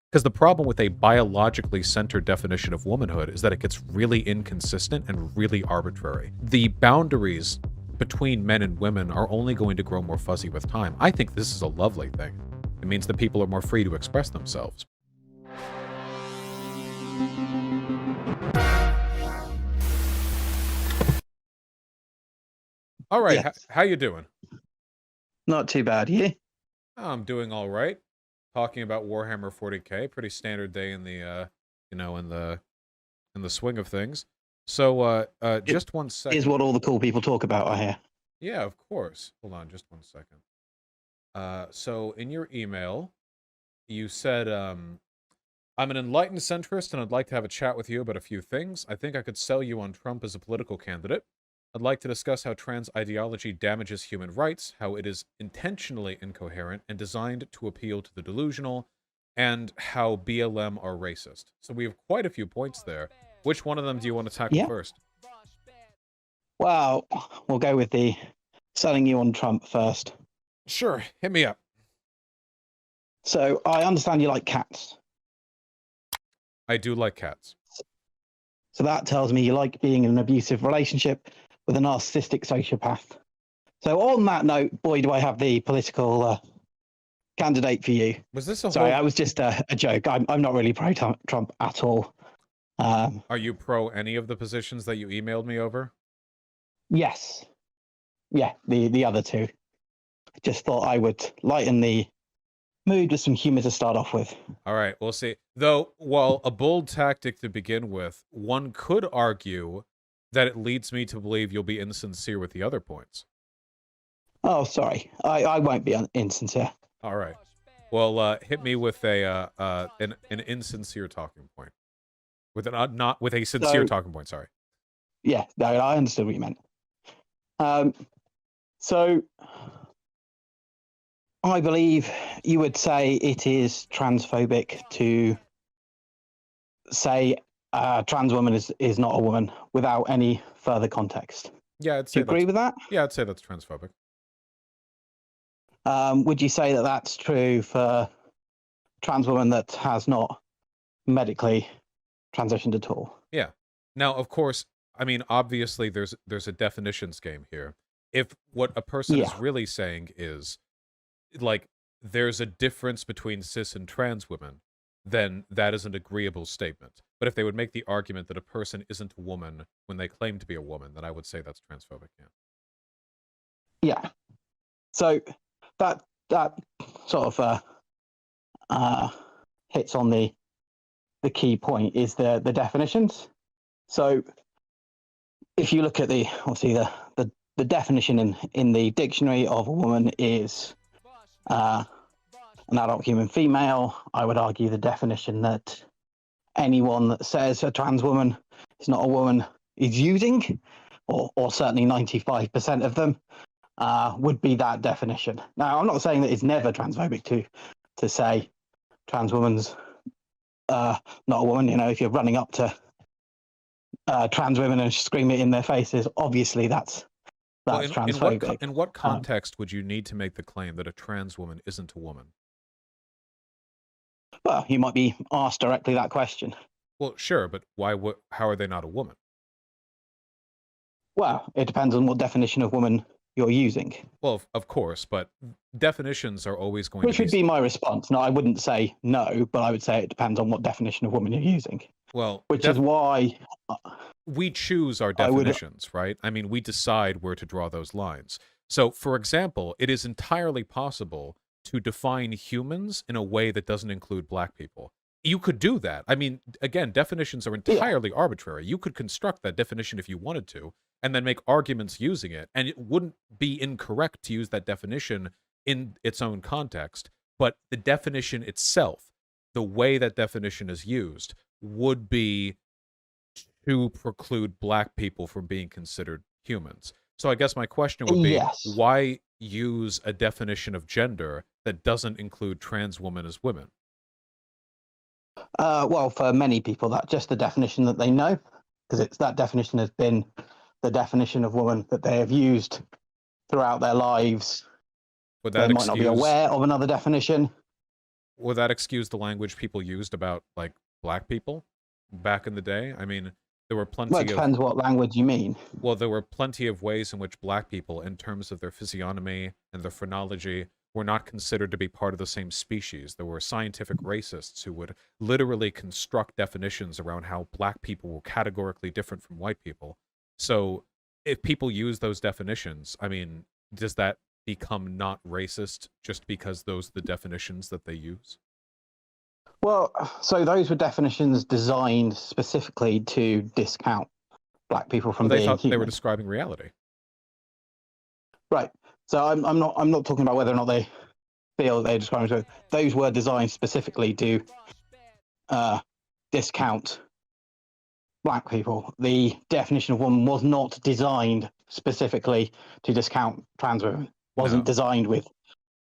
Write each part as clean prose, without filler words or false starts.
Because the problem with a biologically centered definition of womanhood is that it gets really inconsistent and really arbitrary. The boundaries between men and women are only going to grow more fuzzy with time. I think this is a lovely thing. It means that people are more free to express themselves. All right, Yes. how you doing? Not too bad, you? I'm doing all right. Talking about Warhammer 40K, pretty standard day in the in the swing of things. So, just one second. Is what all the cool people talk about, I hear. Yeah, of course. Hold on, just one second. So in your email, you said, I'm an enlightened centrist and I'd like to have a chat with you about a few things. I think I could sell you on Trump as a political candidate. I'd like to discuss how trans ideology damages human rights, how it is intentionally incoherent and designed to appeal to the delusional, and how BLM are racist. So we have quite a few points there. Which one of them do you want to tackle first? Well, we'll go with the selling you on Trump first. Sure, hit me up. So I understand you like cats. I do like cats. So that tells me you like being in an abusive relationship with a narcissistic sociopath. So on that note, boy, do I have the political candidate for you. Was this a Sorry, I was just a joke. I'm not really pro-Trump at all. Are you pro any of the positions that you emailed me over? Yes. Yeah, the other two. I just thought I would lighten the mood with some humor to start off with. All right, we'll see. Though, while a bold tactic to begin with, one could argue that it leads me to believe you'll be insincere with the other points. Oh, sorry. I won't be insincere. All right. Well, hit me with an insincere talking point. With an not with a sincere talking point, sorry. Yeah, no, I understood what you meant. So I believe you would say it is transphobic to say a trans woman is not a woman without any further context. Yeah, I'd say. Do you agree with that? Yeah, I'd say that's transphobic. Would you say that that's true for trans woman that has not medically transitioned at all? Yeah. Now, of course, I mean, obviously, there's a definitions game here. If what a person is really saying is, like, there's a difference between cis and trans women, then that is an agreeable statement. But if they would make the argument that a person isn't a woman when they claim to be a woman, then I would say that's transphobic, yeah. Yeah. So that sort of hits on the key point is the definitions. So if you look at obviously the definition in the dictionary of a woman is an adult human female. I would argue the definition that anyone that says a trans woman is not a woman is using, or certainly 95% of them, would be that definition. Now, I'm not saying that it's never transphobic to say trans woman's not a woman. You know, if you're running up to trans women and scream it in their faces, obviously that's transphobic. In what context would you need to make the claim that a trans woman isn't a woman? Well, you might be asked directly that question. Well, sure, but how are they not a woman? Well, it depends on what definition of woman you're using. Well, of course, but definitions are always going to be... Which would be my response. No, I wouldn't say no, but I would say it depends on what definition of woman you're using. Well, which is why... we choose our definitions, right? I mean, we decide where to draw those lines. So, for example, it is entirely possible to define humans in a way that doesn't include black people. You could do that. I mean, again, definitions are entirely arbitrary. You could construct that definition if you wanted to, and then make arguments using it, and it wouldn't be incorrect to use that definition in its own context, but the definition itself, the way that definition is used, would be to preclude black people from being considered humans. So I guess my question would be, why use a definition of gender that doesn't include trans women as women? Well, for many people, that's just the definition that they know, because that definition has been the definition of woman that they have used throughout their lives. Would that they might not be aware of another definition. Would that excuse the language people used about, like, black people back in the day? I mean, there were Well, it plenty of depends what language you mean. well, there were plenty of ways in which black people, in terms of their physiognomy and their phrenology, were not considered to be part of the same species. There were scientific racists who would literally construct definitions around how black people were categorically different from white people. So if people use those definitions, I mean, does that become not racist just because those are the definitions that they use? Well, so those were definitions designed specifically to discount black people Well, from they being thought they were human. describing reality. Right. So I'm not talking about whether or not they feel they're describing it. Those were designed specifically to discount black people. The definition of woman was not designed specifically to discount trans women. Wasn't No. designed with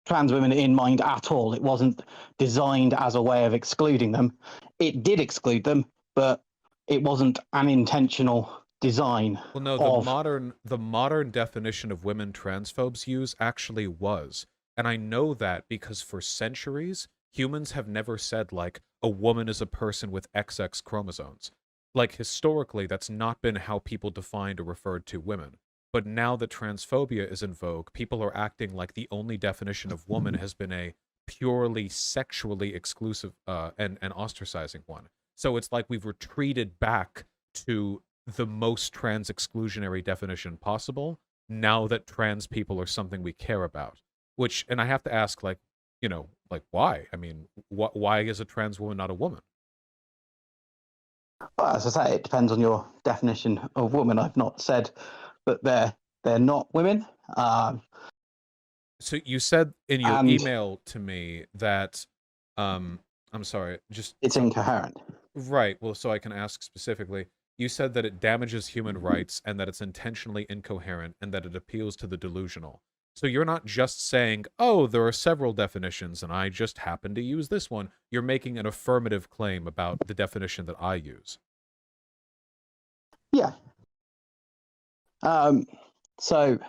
trans women in mind at all. It wasn't designed as a way of excluding them. It did exclude them, but it wasn't an intentional design Well, no, of. the modern definition of women transphobes use actually was. And I know that because for centuries, humans have never said, like, a woman is a person with XX chromosomes. Like, historically, that's not been how people defined or referred to women. But now that transphobia is in vogue, people are acting like the only definition of woman has been a purely sexually exclusive and ostracizing one. So it's like we've retreated back to the most trans exclusionary definition possible now that trans people are something we care about. Which, and I have to ask, like, like, why? I mean, why is a trans woman not a woman? Well, as I say, it depends on your definition of woman. I've not said that they're not women. So you said in your And email to me that, I'm sorry, just it's so incoherent. right. Well, so I can ask specifically. You said that it damages human rights and that it's intentionally incoherent and that it appeals to the delusional. So you're not just saying, oh, there are several definitions and I just happen to use this one. You're making an affirmative claim about the definition that I use. Yeah. So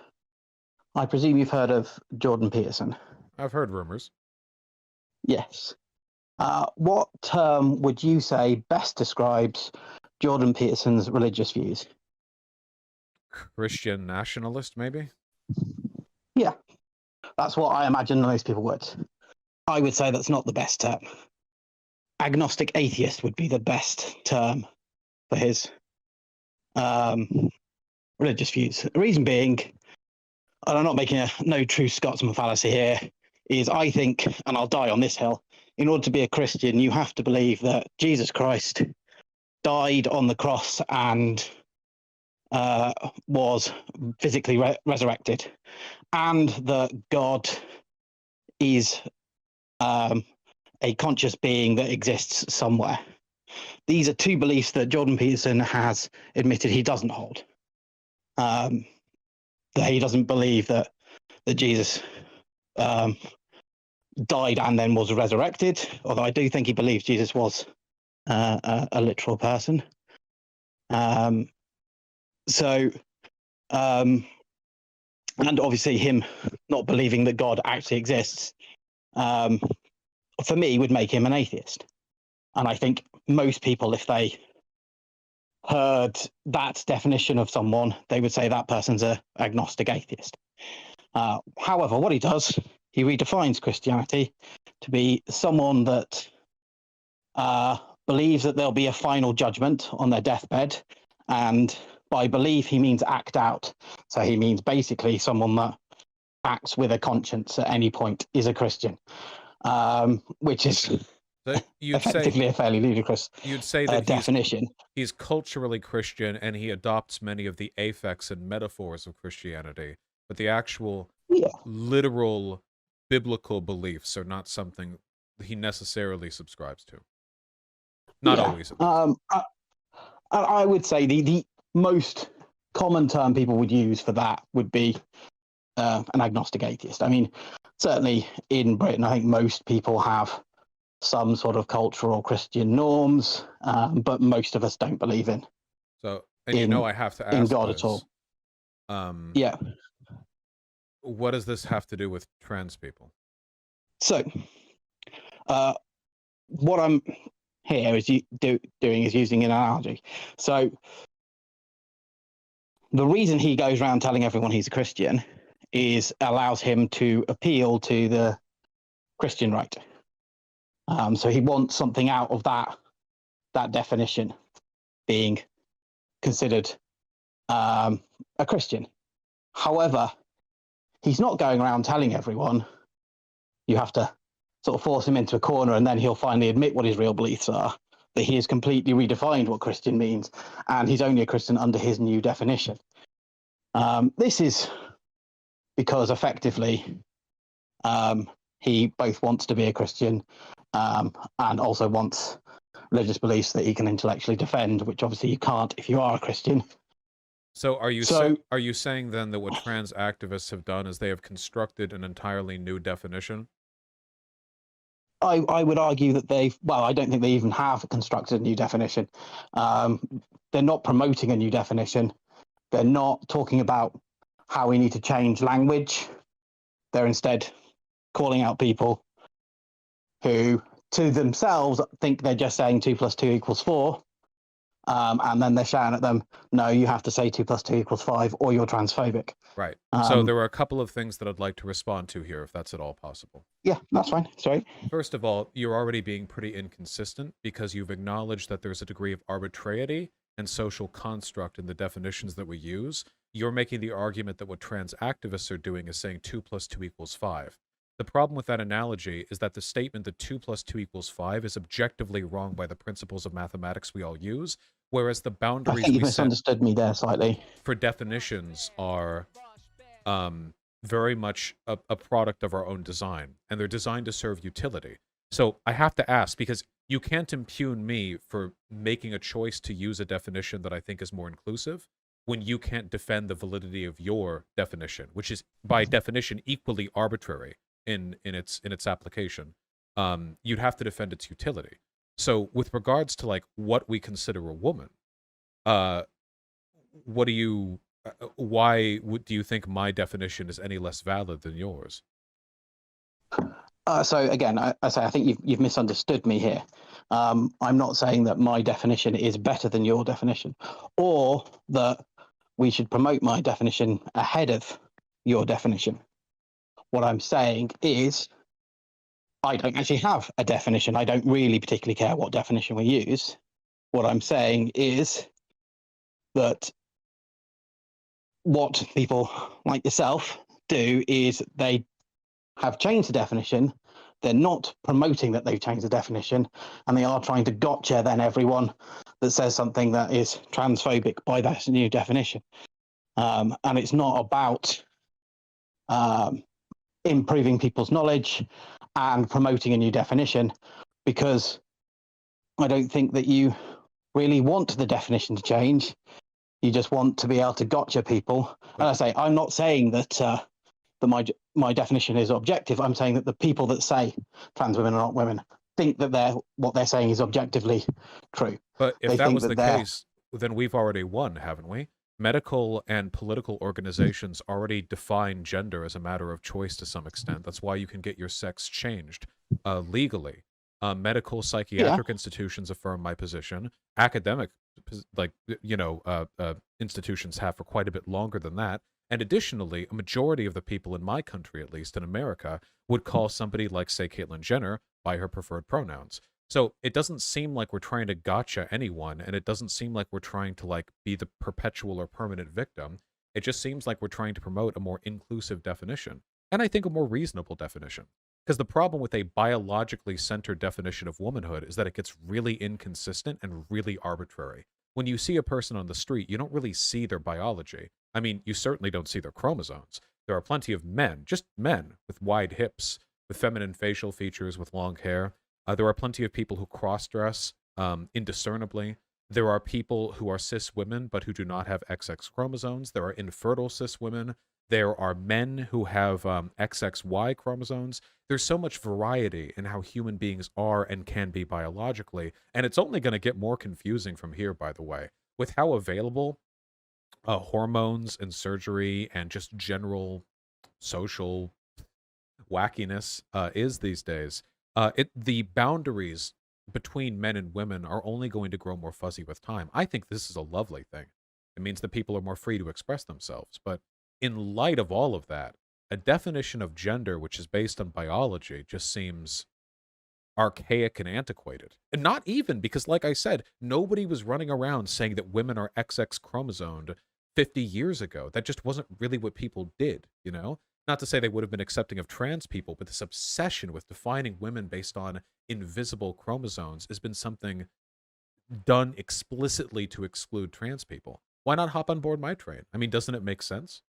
I presume you've heard of Jordan Peterson. I've heard rumors. Yes. What term would you say best describes Jordan Peterson's religious views? Christian nationalist, maybe? Yeah, that's what I imagine most people would. I would say that's not the best term. Agnostic atheist would be the best term for his religious views. The reason being, and I'm not making a no true Scotsman fallacy here, is I think, and I'll die on this hill, in order to be a Christian, you have to believe that Jesus Christ died on the cross and was physically resurrected, and that God is a conscious being that exists somewhere. These are two beliefs that Jordan Peterson has admitted he doesn't hold. That he doesn't believe that Jesus died and then was resurrected, although I do think he believes Jesus was a literal person. And obviously him not believing that God actually exists, for me, would make him an atheist. And I think most people, if they heard that definition of someone, they would say that person's an agnostic atheist. However, what he does, he redefines Christianity to be someone that believes that there'll be a final judgment on their deathbed. And by believe, he means act out. So he means basically someone that acts with a conscience at any point is a Christian, which is So effectively a fairly ludicrous you'd say that definition. He's culturally Christian and he adopts many of the affects and metaphors of Christianity, but the actual literal biblical beliefs are not something he necessarily subscribes to. Not always. I would say the most common term people would use for that would be an agnostic atheist. I mean, certainly in Britain, I think most people have some sort of cultural Christian norms, but most of us don't believe in. So, and I have to ask in God at all. Yeah. What does this have to do with trans people? So, What I'm here is doing is using an analogy. So the reason he goes around telling everyone he's a Christian is allows him to appeal to the Christian right. So he wants something out of that definition being considered a Christian. However, he's not going around telling everyone. You have to sort of force him into a corner, and then he'll finally admit what his real beliefs are, that he has completely redefined what Christian means, and he's only a Christian under his new definition. This is because effectively he both wants to be a Christian and also wants religious beliefs that he can intellectually defend, which obviously you can't if you are a Christian. So are you saying then that what trans activists have done is they have constructed an entirely new definition? I would argue that I don't think they even have constructed a new definition. They're not promoting a new definition. They're not talking about how we need to change language. They're instead calling out people who to themselves think they're just saying 2 + 2 = 4. And then they're shouting at them, no, you have to say 2 + 2 = 5 or you're transphobic. Right. So there are a couple of things that I'd like to respond to here, if that's at all possible. Yeah, that's fine. Sorry. First of all, you're already being pretty inconsistent because you've acknowledged that there's a degree of arbitrariety and social construct in the definitions that we use. You're making the argument that what trans activists are doing is saying 2 + 2 = 5. The problem with that analogy is that the statement that 2 + 2 = 5 is objectively wrong by the principles of mathematics we all use, whereas the boundaries I think you misunderstood me there slightly. For definitions are very much a product of our own design, and they're designed to serve utility. So I have to ask, because you can't impugn me for making a choice to use a definition that I think is more inclusive when you can't defend the validity of your definition, which is by definition equally arbitrary in its application. You'd have to defend its utility. So with regards to like what we consider a woman, what do you why do you think my definition is any less valid than yours? So again, I think you've misunderstood me here. I'm not saying that my definition is better than your definition, or that we should promote my definition ahead of your definition. What I'm saying is, I don't actually have a definition. I don't really particularly care what definition we use. What I'm saying is that what people like yourself do is they have changed the definition. They're not promoting that they've changed the definition, and they are trying to gotcha then everyone that says something that is transphobic by that new definition. And it's not about improving people's knowledge and promoting a new definition, because I don't think that you really want the definition to change. You just want to be able to gotcha people. And I say, I'm not saying that my definition is objective. I'm saying that the people that say trans women are not women think that what they're saying is objectively true. But if that was the case, then we've already won, haven't we? Medical and political organizations already define gender as a matter of choice to some extent. That's why you can get your sex changed legally. Medical psychiatric institutions affirm my position. Academic, institutions have for quite a bit longer than that. And additionally, a majority of the people in my country, at least in America, would call somebody like, say, Caitlyn Jenner by her preferred pronouns. So it doesn't seem like we're trying to gotcha anyone, and it doesn't seem like we're trying to like be the perpetual or permanent victim. It just seems like we're trying to promote a more inclusive definition, and I think a more reasonable definition. Because the problem with a biologically centered definition of womanhood is that it gets really inconsistent and really arbitrary. When you see a person on the street, you don't really see their biology. I mean, you certainly don't see their chromosomes. There are plenty of men, just men, with wide hips, with feminine facial features, with long hair. There are plenty of people who cross-dress indiscernibly. There are people who are cis women, but who do not have XX chromosomes. There are infertile cis women. There are men who have XXY chromosomes. There's so much variety in how human beings are and can be biologically, and it's only going to get more confusing from here, by the way, with how available hormones and surgery and just general social wackiness is these days. The boundaries between men and women are only going to grow more fuzzy with time. I think this is a lovely thing. It means that people are more free to express themselves. But in light of all of that, a definition of gender which is based on biology just seems archaic and antiquated. And not even because, like I said, nobody was running around saying that women are XX chromosomed 50 years ago. That just wasn't really what people did, you know? Not to say they would have been accepting of trans people, but this obsession with defining women based on invisible chromosomes has been something done explicitly to exclude trans people. Why not hop on board my train? I mean, doesn't it make sense?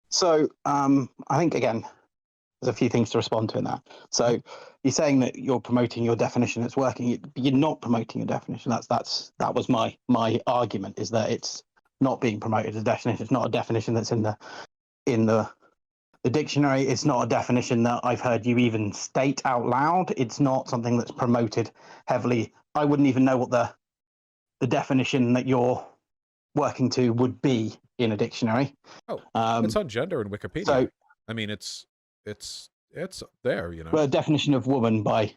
So I think, again, there's a few things to respond to in that. So you're saying that you're promoting your definition, it's working. You're not promoting your definition. That was my argument, is that it's not being promoted as a definition. It's not a definition that's in the dictionary. It's not a definition that I've heard you even state out loud. It's not something that's promoted heavily. I wouldn't even know what the definition that you're working to would be in a dictionary. Oh, it's on gender in Wikipedia. So, I mean, it's there, you know. Well, a definition of woman by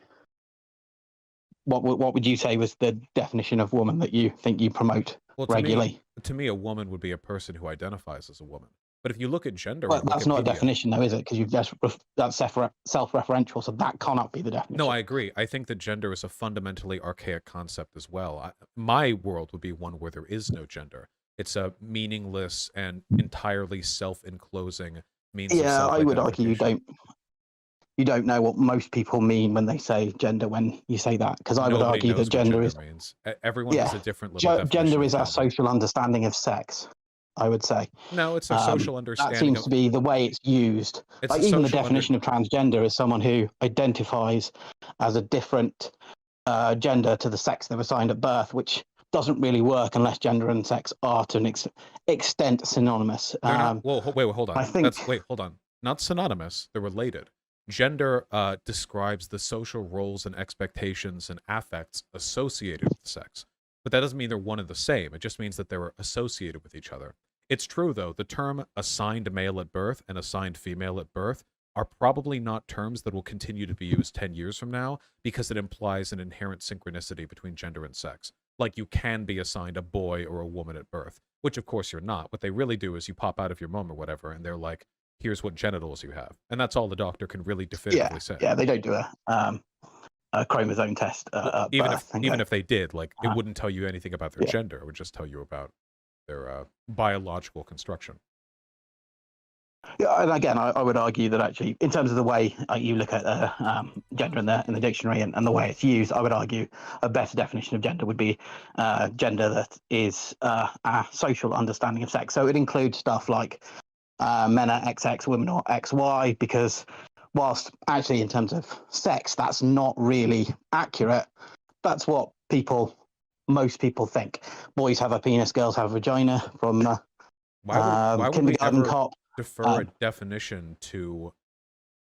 what would you say was the definition of woman that you think you promote regularly? To me, a woman would be a person who identifies as a woman. But if you look at gender, well, that's not a definition, though, is it? Because that's self-referential, so that cannot be the definition. No, I agree. I think that gender is a fundamentally archaic concept as well. My world would be one where there is no gender. It's a meaningless and entirely self-enclosing means of self-identification. I would argue you don't know what most people mean when they say gender when you say that, because I would argue that gender means. Everyone has a different little definition. Gender is our social understanding of sex, I would say. No, it's a social understanding. That seems to be the way it's used. Like even the definition of transgender is someone who identifies as a different gender to the sex they were assigned at birth, which doesn't really work unless gender and sex are to an extent synonymous. Wait, hold on. Hold on. Not synonymous. They're related. Gender describes the social roles and expectations and affects associated with sex. But that doesn't mean they're one and the same. It just means that they're associated with each other. It's true, though, the term assigned male at birth and assigned female at birth are probably not terms that will continue to be used 10 years from now because it implies an inherent synchronicity between gender and sex. Like you can be assigned a boy or a woman at birth, which of course you're not. What they really do is you pop out of your mom or whatever, and they're like, here's what genitals you have. And that's all the doctor can really definitively say. Yeah, they don't do a chromosome test. Even if they did, like, it wouldn't tell you anything about their gender. It would just tell you about their biological construction. Yeah, and again, I would argue that actually, in terms of the way you look at gender in the dictionary and the way it's used, I would argue a better definition of gender would be gender that is a social understanding of sex. So it includes stuff like men are XX, women are XY, because whilst actually in terms of sex, that's not really accurate, that's what most people think. Boys have a penis, girls have a vagina from why would Kindergarten Cop. Defer a definition to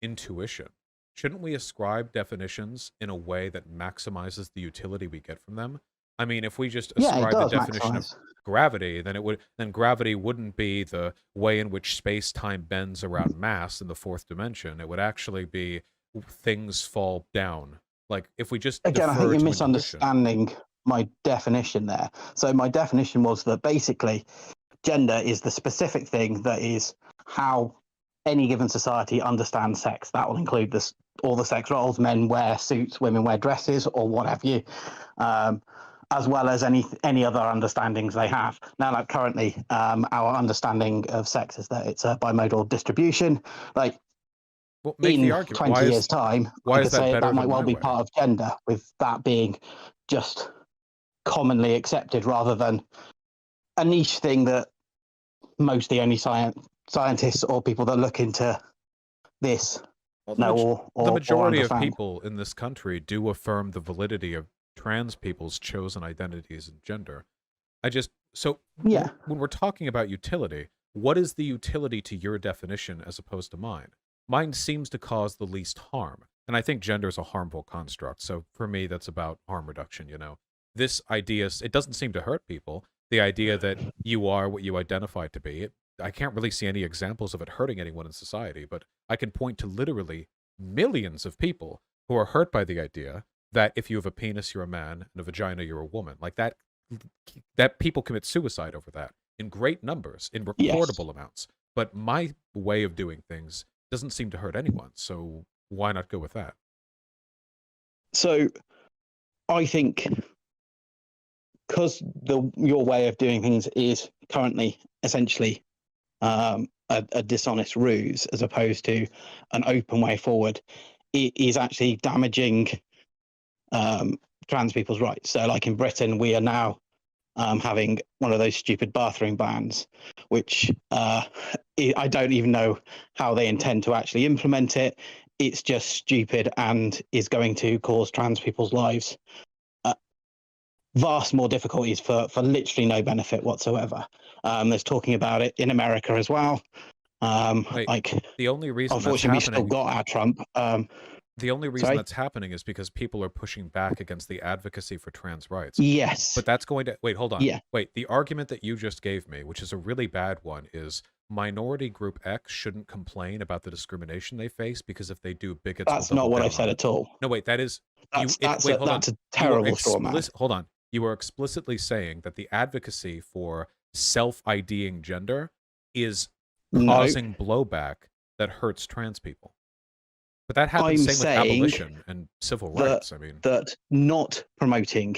intuition? Shouldn't we ascribe definitions in a way that maximizes the utility we get from them? I mean, if we just ascribe the definition of gravity, then gravity wouldn't be the way in which space-time bends around mass in the fourth dimension. It would actually be things fall down. Like if we just again, I think you're misunderstanding my definition there. So my definition was that basically gender is the specific thing that is how any given society understands sex. That will include all the sex roles. Men wear suits, women wear dresses, or what have you, as well as any other understandings they have. Now, like currently, our understanding of sex is that it's a bimodal distribution. Like in 20 years' time, I could say that might well be part of gender, with that being just commonly accepted rather than a niche thing that mostly only scientists or people that look into this know or the majority of people in this country do affirm the validity of trans people's chosen identities and gender. When we're talking about utility, what is the utility to your definition as opposed to mine? Mine seems to cause the least harm, and I think gender is a harmful construct. So for me, that's about harm reduction. This idea, it doesn't seem to hurt people. The idea that you are what you identify to be, I can't really see any examples of it hurting anyone in society, but I can point to literally millions of people who are hurt by the idea that if you have a penis, you're a man, and a vagina, you're a woman. Like that people commit suicide over that in great numbers, in Yes. recordable amounts. But my way of doing things doesn't seem to hurt anyone, so why not go with that? So I think because your way of doing things is currently essentially a dishonest ruse as opposed to an open way forward, it is actually damaging trans people's rights. So, like in Britain, we are now having one of those stupid bathroom bans, which I don't even know how they intend to actually implement it. It's just stupid and is going to cause trans people's lives vast more difficulties for literally no benefit whatsoever. There's talking about it in America as well. Wait, like, the only reason that's unfortunately, we happening, still got our Trump. the only reason Sorry? that's happening is because people are pushing back against the advocacy for trans rights. Yes. But that's going to wait, hold on. Yeah. Wait, the argument that you just gave me, which is a really bad one, is minority group X shouldn't complain about the discrimination they face because if they do, bigots That's will double not what down I said on it. at all. No, wait, that is That's wait, hold on. a terrible straw man. Hold on. You are explicitly saying that the advocacy for self-IDing gender is causing blowback that hurts trans people. But that happens same with abolition and civil rights. I mean, that not promoting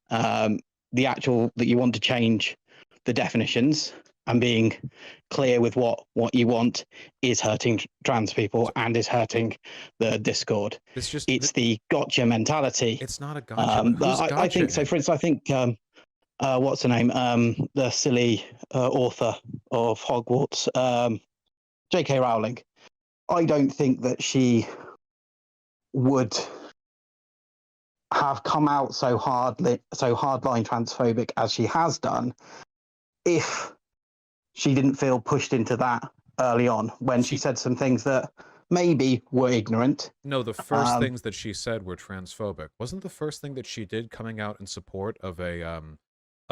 the actual that you want to change the definitions and being clear with what you want is hurting trans people and is hurting the discord. It's the gotcha mentality. It's not a gotcha. I think so. For instance, I think what's her name? The silly author of Hogwarts, J.K. Rowling. I don't think that she would have come out so hardline transphobic as she has done if she didn't feel pushed into that early on when she said some things that maybe were ignorant. No, the first things that she said were transphobic. Wasn't the first thing that she did coming out in support of a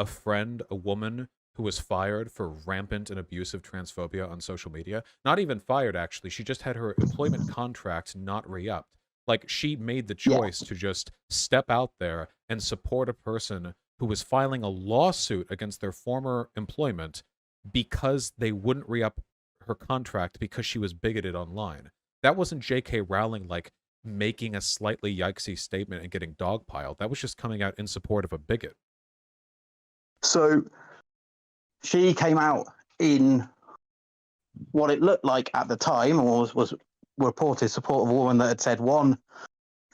friend, a woman who was fired for rampant and abusive transphobia on social media? Not even fired, actually. She just had her employment contract not re-upped. Like, she made the choice to just step out there and support a person who was filing a lawsuit against their former employment because they wouldn't re-up her contract because she was bigoted online. That wasn't J.K. Rowling, like, making a slightly yikesy statement and getting dogpiled. That was just coming out in support of a bigot. So she came out in what it looked like at the time, or was reported support of a woman that had said one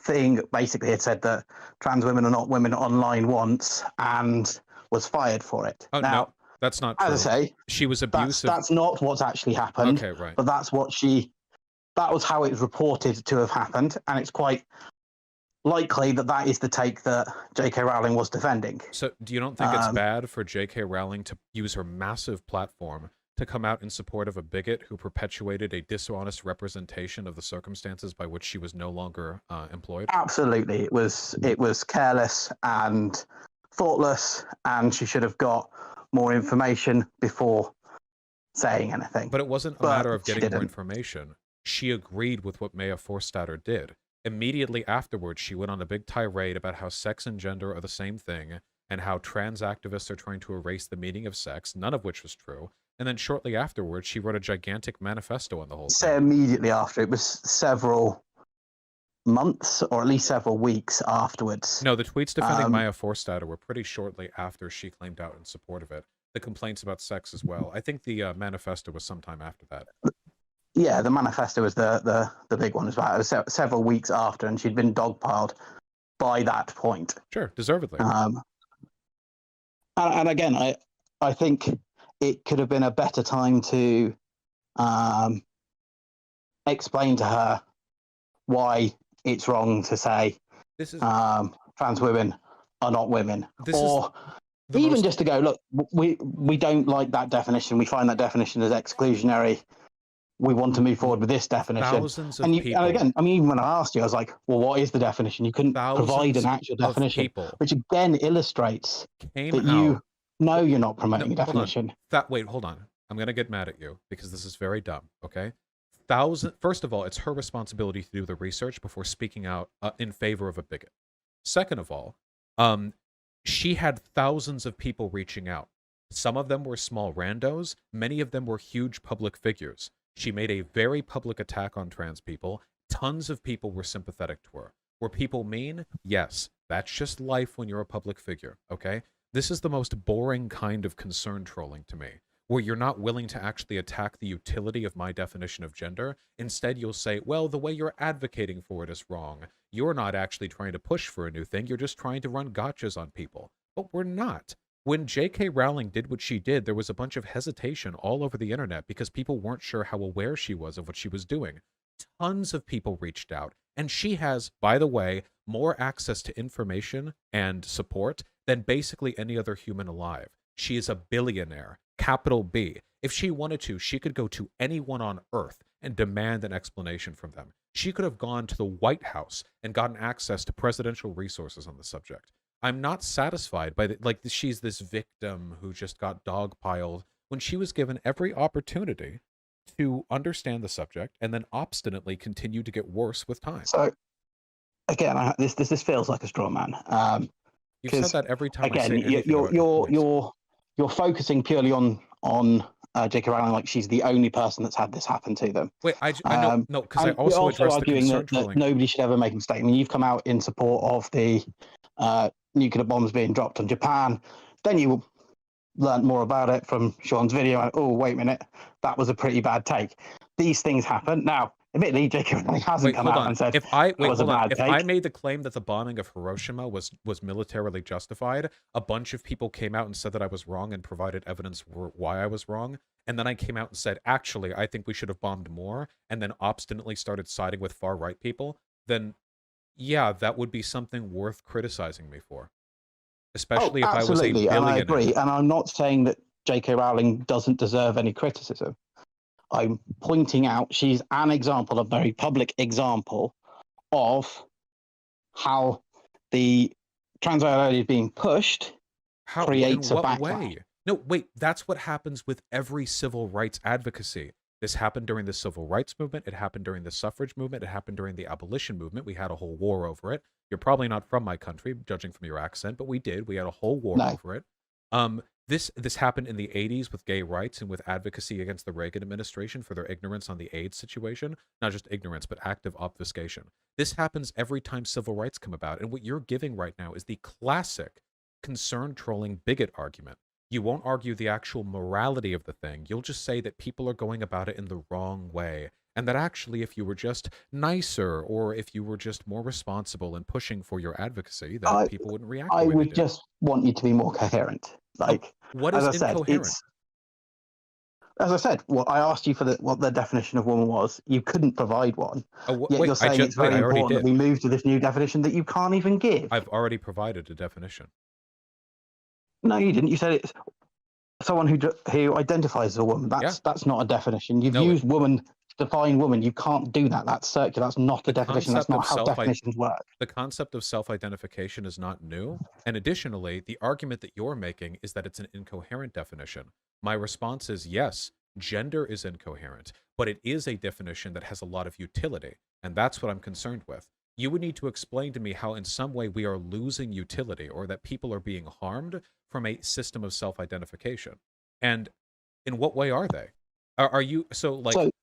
thing, basically had said that trans women are not women online once, and was fired for it. Oh, now, no, that's not true. As I say, she was abusive. That's not what's actually happened. Okay, right. But that was how it was reported to have happened, and it's quite likely that is the take that J.K. Rowling was defending. So do you don't think it's bad for J.K. Rowling to use her massive platform to come out in support of a bigot who perpetuated a dishonest representation of the circumstances by which she was no longer employed? Absolutely. It was careless and thoughtless, and she should have got more information before saying anything. But it wasn't a matter of getting more information. She agreed with what Maya Forstater did. Immediately afterwards, she went on a big tirade about how sex and gender are the same thing, and how trans activists are trying to erase the meaning of sex, none of which was true. And then shortly afterwards, she wrote a gigantic manifesto on the whole thing. Immediately after, it was several months, or at least several weeks afterwards. No, the tweets defending Maya Forstater were pretty shortly after she claimed out in support of it. The complaints about sex as well. I think the manifesto was sometime after that. Yeah, the manifesto was the big one as well. It was several weeks after, and she'd been dogpiled by that point. Sure, deservedly. And again, I think it could have been a better time to explain to her why it's wrong to say trans women are not women, or even just to go, look, we don't like that definition. We find that definition as exclusionary. We want to move forward with this definition. Thousands of people. And again, I mean, even when I asked you, I was like, well, what is the definition? You couldn't provide an actual definition, which again illustrates that you know you're not promoting a definition. Wait, hold on. I'm going to get mad at you because this is very dumb, okay? First of all, it's her responsibility to do the research before speaking out in favor of a bigot. Second of all, um, she had thousands of people reaching out. Some of them were small randos, many of them were huge public figures. She made a very public attack on trans people. Tons of people were sympathetic to her. Were people mean? Yes. That's just life when you're a public figure, okay? This is the most boring kind of concern trolling to me, where you're not willing to actually attack the utility of my definition of gender. Instead, you'll say, well, the way you're advocating for it is wrong. You're not actually trying to push for a new thing. You're just trying to run gotchas on people. But we're not. When J.K. Rowling did what she did, there was a bunch of hesitation all over the internet because people weren't sure how aware she was of what she was doing. Tons of people reached out. And she has, by the way, more access to information and support than basically any other human alive. She is a billionaire, capital B. If she wanted to, she could go to anyone on Earth and demand an explanation from them. She could have gone to the White House and gotten access to presidential resources on the subject. I'm not satisfied by she's this victim who just got dogpiled when she was given every opportunity to understand the subject and then obstinately continue to get worse with time. So again, this feels like a straw man. You've said that every time. Again, I say anything you're focusing purely on J.K. Rowling, like she's the only person that's had this happen to them. Wait, I know, no, because I also addressed arguing that nobody should ever make a mistake. I mean, you've come out in support of the nuclear bombs being dropped on Japan. Then you learned more about it from Sean's video. And, oh, wait a minute, that was a pretty bad take. These things happen. Now, admittedly, J.K. Rowling hasn't come out and said if I take. made the claim that the bombing of Hiroshima was militarily justified, a bunch of people came out and said that I was wrong and provided evidence for why I was wrong. And then I came out and said, actually, I think we should have bombed more, and then obstinately started siding with far-right people, then yeah, that would be something worth criticizing me for. Especially if I was a billionaire. And I agree. And I'm not saying that J.K. Rowling doesn't deserve any criticism. I'm pointing out she's an example, a very public example of how the trans ideology is being pushed creates a backlash. Way? No, wait, that's what happens with every civil rights advocacy. This happened during the civil rights movement. It happened during the suffrage movement. It happened during the abolition movement. We had a whole war over it. You're probably not from my country, judging from your accent, but we did. We had a whole war over it. This happened in the 80s with gay rights and with advocacy against the Reagan administration for their ignorance on the AIDS situation. Not just ignorance, but active obfuscation. This happens every time civil rights come about. And what you're giving right now is the classic concern trolling bigot argument. You won't argue the actual morality of the thing. You'll just say that people are going about it in the wrong way. And that actually, if you were just nicer or if you were just more responsible in pushing for your advocacy, that people wouldn't react. I would just want you to be more coherent. Like, what is incoherent? As I said, I asked you for what the definition of woman was. You couldn't provide one. Yet you're saying it's very important that we move to this new definition that you can't even give. I've already provided a definition. No, you didn't. You said it's someone who identifies as a woman. That's not a definition. You've used woman to define woman. You can't do that. That's circular. That's not a definition. That's not how definitions work. The concept of self-identification is not new. And additionally, the argument that you're making is that it's an incoherent definition. My response is yes, gender is incoherent, but it is a definition that has a lot of utility. And that's what I'm concerned with. You would need to explain to me how in some way we are losing utility or that people are being harmed from a system of self-identification. And in what way are they? Are you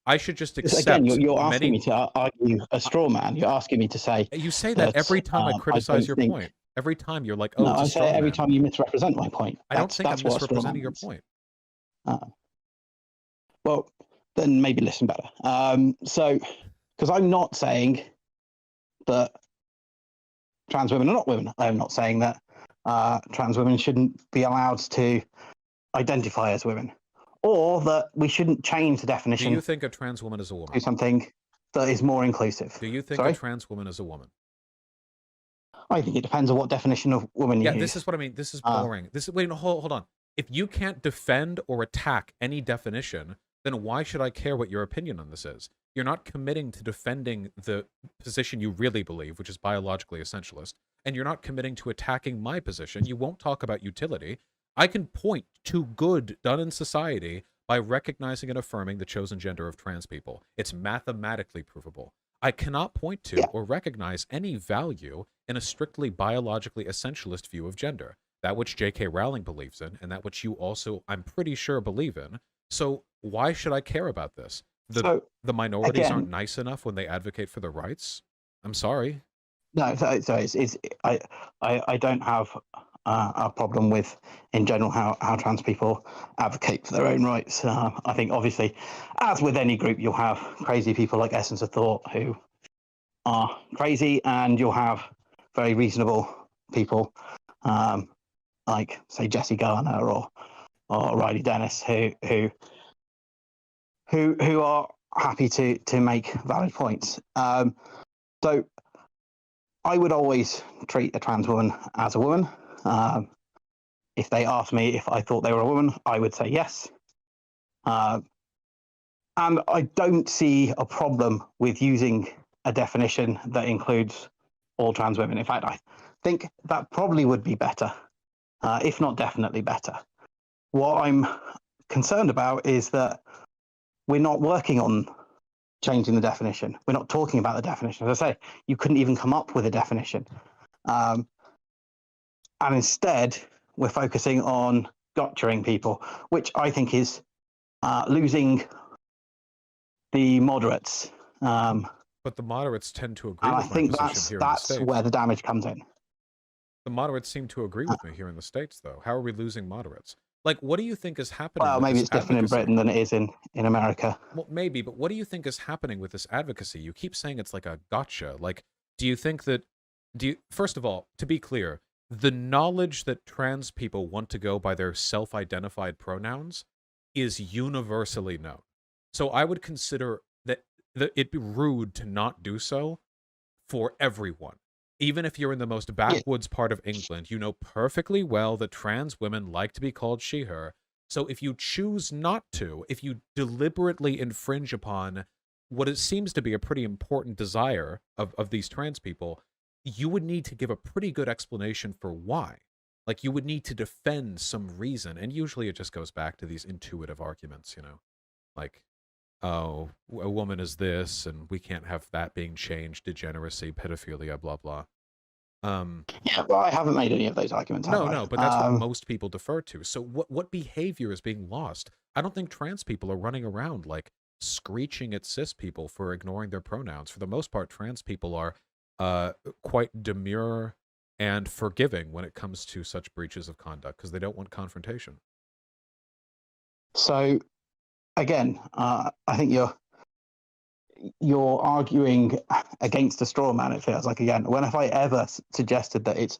I should just accept. Again, you're asking me to argue a straw man. You're asking me to say. You say that every time I criticize your point. Every time you're like, oh, no, I say every time you misrepresent my point. I don't think I'm misrepresenting your point. Well, then maybe listen better. Because I'm not saying that trans women are not women. I'm not saying that trans women shouldn't be allowed to identify as women, or that we shouldn't change the definition. Do you think a trans woman is a woman? To something that is more inclusive. Do you think a trans woman is a woman? I think it depends on what definition of woman you use. Yeah, this is what I mean. This is boring. Wait, no, hold on. If you can't defend or attack any definition, then why should I care what your opinion on this is? You're not committing to defending the position you really believe, which is biologically essentialist, and you're not committing to attacking my position. You won't talk about utility. I can point to good done in society by recognizing and affirming the chosen gender of trans people. It's mathematically provable. I cannot point to Yeah. or recognize any value in a strictly biologically essentialist view of gender, that which J.K. Rowling believes in, and that which you also, I'm pretty sure, believe in. So why should I care about this? So The minorities aren't again, nice enough when they advocate for their rights? I'm sorry. no. So it's I don't have a problem with, in general, how trans people advocate for their own rights. I think obviously, as with any group, you'll have crazy people like Essence of Thought who are crazy, and you'll have very reasonable people like, say, Jesse Garner or Riley Dennis who are happy to make valid points. So I would always treat a trans woman as a woman. If they asked me if I thought they were a woman, I would say yes. And I don't see a problem with using a definition that includes all trans women. In fact, I think that probably would be better, if not definitely better. What I'm concerned about is that we're not working on changing the definition. We're not talking about the definition. As I say, you couldn't even come up with a definition. And instead, we're focusing on gotchaing people, which I think is losing the moderates. But the moderates tend to agree And I with my think position here in the that's States. where the damage comes in. The moderates seem to agree with me here in the States, though. How are we losing moderates? Like, what do you think is happening Well, with maybe this it's different in advocacy? Britain than it is in America. Well, maybe, but what do you think is happening with this advocacy? You keep saying it's like a gotcha. Like, do you think that, first of all, to be clear, the knowledge that trans people want to go by their self-identified pronouns is universally known. So I would consider that it'd be rude to not do so for everyone. Even if you're in the most backwoods part of England, you know perfectly well that trans women like to be called she, her. So if you choose not to, if you deliberately infringe upon what it seems to be a pretty important desire of these trans people, you would need to give a pretty good explanation for why. Like, you would need to defend some reason. And usually it just goes back to these intuitive arguments, like, oh, a woman is this, and we can't have that being changed, degeneracy, pedophilia, blah, blah. Yeah, well, I haven't made any of those arguments, have I? No, but that's what most people defer to. So what behavior is being lost? I don't think trans people are running around like screeching at cis people for ignoring their pronouns. For the most part, trans people are quite demure and forgiving when it comes to such breaches of conduct because they don't want confrontation. So, again, I think you're arguing against a straw man. It feels like, again, when have I ever suggested that it's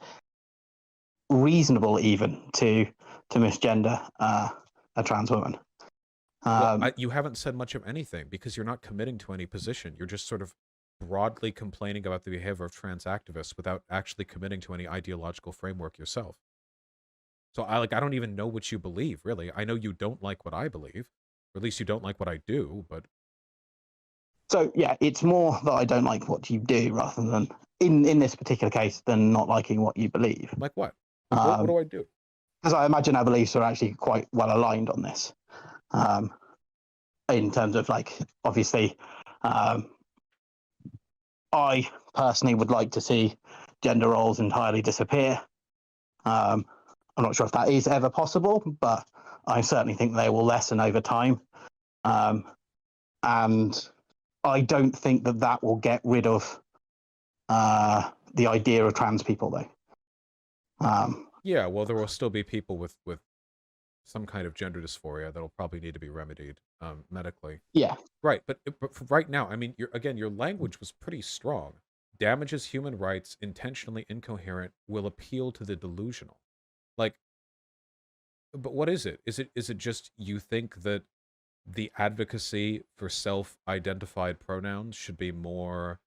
reasonable even to misgender a trans woman? Well, you haven't said much of anything because you're not committing to any position. You're just sort of broadly complaining about the behavior of trans activists without actually committing to any ideological framework yourself. So I don't even know what you believe, really. I know you don't like what I believe, or at least you don't like what I do, but so yeah, it's more that I don't like what you do rather than, in this particular case, than not liking what you believe. like what? Like, what do I do? Because I imagine our beliefs are actually quite well aligned on this. In terms of, like, obviously, I personally would like to see gender roles entirely disappear. I'm not sure if that is ever possible, but I certainly think they will lessen over time. And I don't think that will get rid of the idea of trans people, though. Yeah, well, there will still be people with some kind of gender dysphoria that'll probably need to be remedied medically. Yeah. Right, but for right now, I mean, your language was pretty strong. Damages human rights, intentionally incoherent, will appeal to the delusional. Like, but what is it? Is it just you think that the advocacy for self-identified pronouns should be more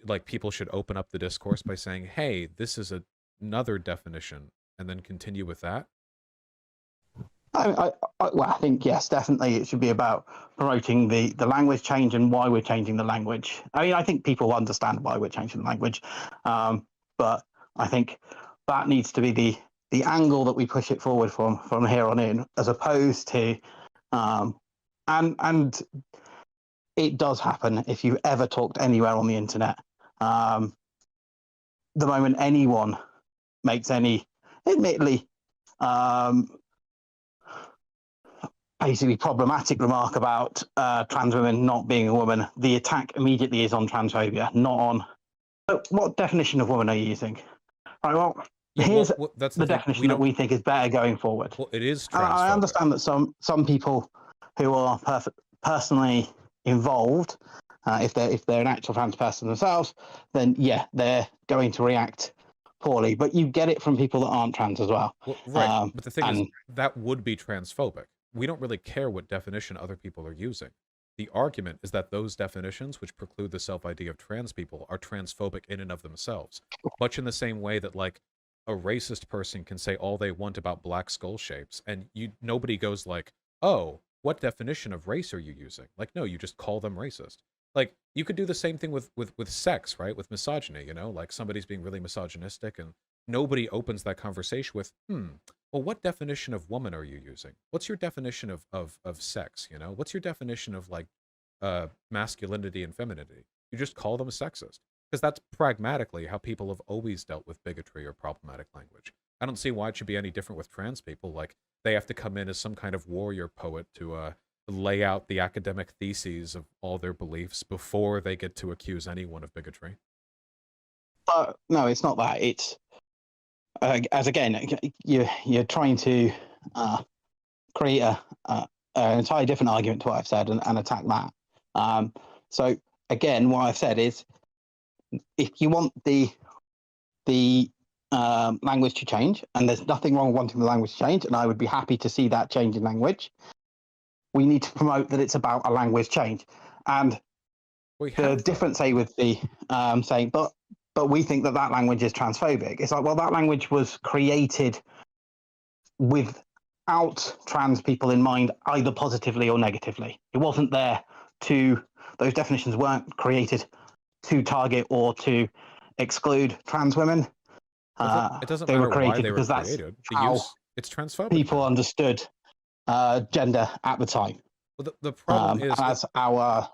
like people should open up the discourse by saying, hey, this is another definition, and then continue with that? Well, I think, yes, definitely it should be about promoting the language change and why we're changing the language. I mean, I think people understand why we're changing the language, but I think that needs to be the angle that we push it forward from here on in, as opposed to And it does happen if you ever talked anywhere on the internet. The moment anyone makes any, admittedly, basically problematic remark about trans women not being a woman, the attack immediately is on transphobia, not on. What definition of woman are you using? Right, well, Yeah, here's that's the thing. definition that we think is better going forward. Well, it is I transphobic. understand that some people who are personally involved, if they're an actual trans person themselves, then yeah, they're going to react poorly. But you get it from people that aren't trans as well. Well, right. But the thing is, that would be transphobic. We don't really care what definition other people are using. The argument is that those definitions, which preclude the self-ID of trans people, are transphobic in and of themselves. Much in the same way that, like, a racist person can say all they want about black skull shapes, and nobody goes like, oh, what definition of race are you using? Like, no, you just call them racist. Like, you could do the same thing with sex, right? With misogyny, you know? Like, somebody's being really misogynistic, and nobody opens that conversation with, well, what definition of woman are you using? What's your definition of sex, you know? What's your definition of, like, masculinity and femininity? You just call them sexist. Because that's pragmatically how people have always dealt with bigotry or problematic language. I don't see why it should be any different with trans people. Like, they have to come in as some kind of warrior poet to lay out the academic theses of all their beliefs before they get to accuse anyone of bigotry. No, it's not that. It's as again, you're trying to create an entirely different argument to what I've said and attack that. So again, what I've said is, if you want the language to change, and there's nothing wrong with wanting the language to change, and I would be happy to see that change in language, we need to promote that it's about a language change. And the difference, say, with the saying, but we think that language is transphobic. It's like, well, that language was created without trans people in mind, either positively or negatively. It wasn't there to, those definitions weren't created to target or to exclude trans women. It doesn't matter why they were created. It's transphobic. People understood gender at the time. Well, the problem is, as our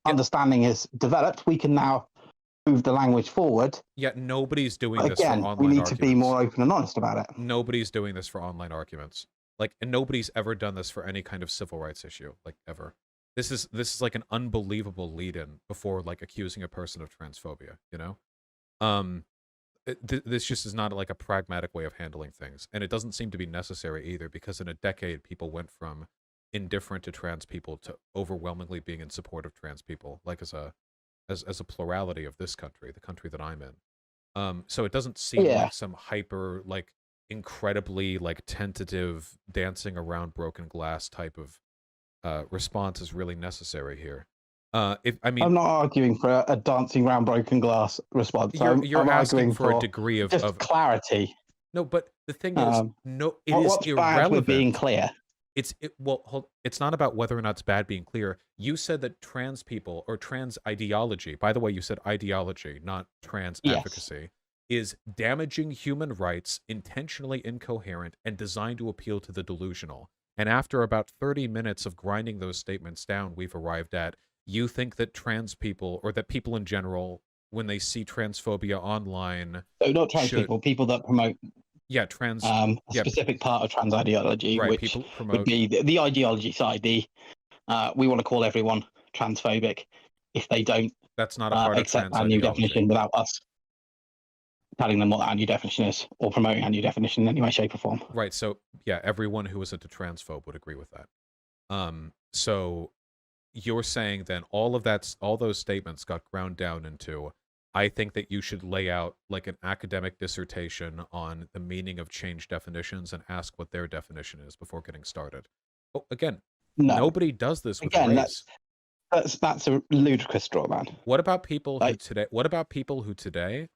understanding is developed, we can now move the language forward. Yet nobody's doing this for online arguments. We need to be more open and honest about it. Nobody's doing this for online arguments. Like, and nobody's ever done this for any kind of civil rights issue, like, ever. This is like an unbelievable lead-in before, like, accusing a person of transphobia, you know? This just is not like a pragmatic way of handling things. And it doesn't seem to be necessary either, because in a decade, people went from indifferent to trans people to overwhelmingly being in support of trans people, like as a plurality of this country, the country that I'm in. So it doesn't seem like some hyper, like, incredibly, like, tentative dancing around broken glass type of response is really necessary here. I'm not arguing for a dancing around broken glass response. You're asking for a degree of clarity. No, but the thing is, no, it what's is bad irrelevant. With being clear? It's not about whether or not it's bad being clear. You said that trans people or trans ideology, by the way, you said ideology, not trans advocacy, is damaging human rights, intentionally incoherent, and designed to appeal to the delusional. And after about 30 minutes of grinding those statements down, we've arrived at, you think that trans people, or that people in general, when they see transphobia online... So not trans people that promote... Yeah, trans... a specific part of trans ideology, right, which would be the ideology side. We want to call everyone transphobic if they don't That's not a part of accept trans our new ideology. definition without us telling them what our new definition is, or promoting our new definition in any way, shape, or form. Right, so, yeah, everyone who isn't a transphobe would agree with that. So... You're saying then all those statements got ground down into, I think that you should lay out like an academic dissertation on the meaning of change definitions and ask what their definition is before getting started. Oh, again, nobody does this with race. That's a ludicrous straw man. What about people who today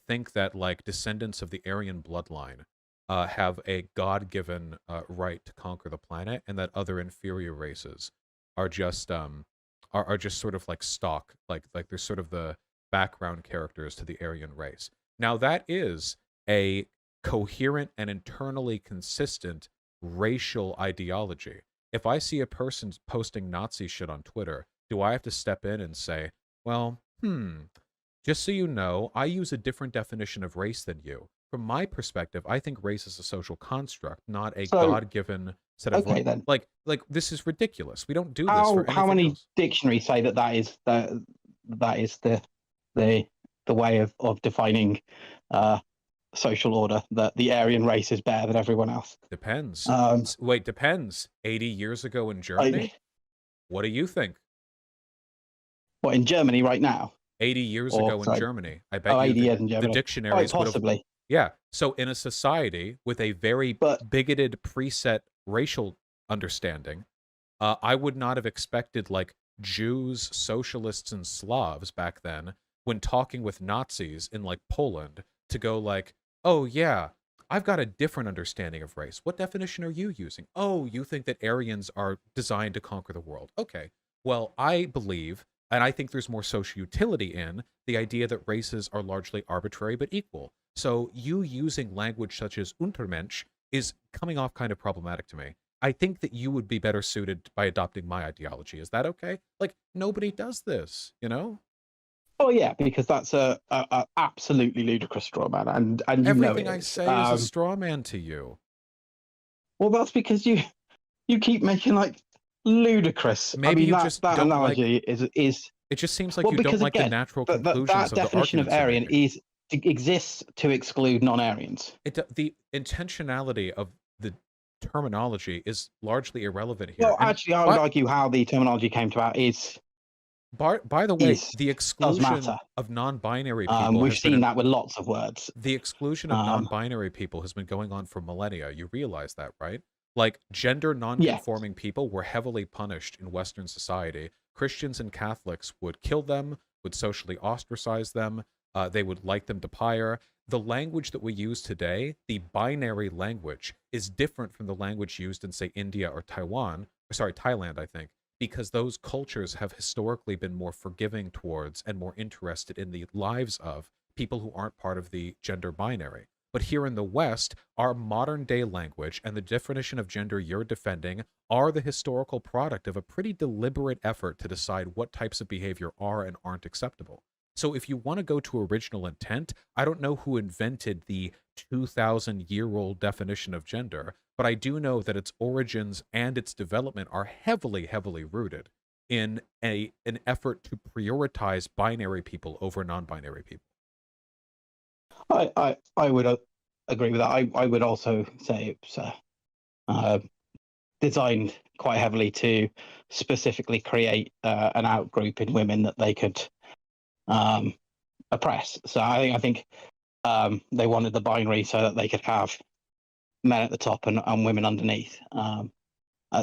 think that, like, descendants of the Aryan bloodline have a God-given right to conquer the planet, and that other inferior races are just sort of like stock, like they're sort of the background characters to the Aryan race. Now that is a coherent and internally consistent racial ideology. if I see a person posting Nazi shit on Twitter, do I have to step in and say, well, just so you know, I use a different definition of race than you. From my perspective, I think race is a social construct, not a So, God-given set of okay then, like this is ridiculous. We don't do this how for how anything many else. dictionaries say that that is the way of defining social order, that the Aryan race is better than everyone else? Depends. Um, Wait, depends. 80 years ago in Germany? like, What do you think? what, in Germany right now? 80 years Or ago in sorry, Germany, I bet oh, you 80 years in the Germany. Quite dictionaries would have. possibly. Yeah. So in a society with a very But bigoted preset racial understanding, I would not have expected like Jews, socialists, and Slavs back then, when talking with Nazis in like Poland, to go like, oh yeah, I've got a different understanding of race. What definition are you using? Oh, you think that Aryans are designed to conquer the world. Okay. Well, I believe, and I think there's more social utility in the idea that races are largely arbitrary but equal. So you using language such as Untermensch is coming off kind of problematic to me. I think that you would be better suited by adopting my ideology. Is that okay? Like nobody does this, you know? oh yeah, because that's a absolutely ludicrous straw man, and you know it Everything I is. say is a straw man to you. Well, that's because you keep making like ludicrous. I Maybe mean, you that just that don't like analogy is it just seems like well, you don't because like the again, natural that conclusions of the definition of arguments you're Aryan making. exists to exclude non-Aryans. The intentionality of the terminology is largely irrelevant here. Well, And actually, I would but argue how the terminology came about by the way, is the does exclusion matter. of non-binary people We've has been seen that with lots of words. the exclusion of Um, non-binary people has been going on for millennia. You realize that, right? Like gender yeah, non-conforming people were heavily punished in Western society. Christians and Catholics would kill them, would socially ostracize them. They would like them to pyre. The language that we use today, the binary language, is different from the language used in, say, India or Taiwan. Sorry, Thailand, I think, because those cultures have historically been more forgiving towards and more interested in the lives of people who aren't part of the gender binary. But here in the West, our modern day language and the definition of gender you're defending are the historical product of a pretty deliberate effort to decide what types of behavior are and aren't acceptable. So if you want to go to original intent, I don't know who invented the 2,000-year-old definition of gender, but I do know that its origins and its development are heavily, heavily rooted in an effort to prioritize binary people over non-binary people. I would agree with that. I would also say it's uh, designed quite heavily to specifically create an outgroup in women that they could um, oppress. So I think they wanted the binary so that they could have men at the top and women underneath.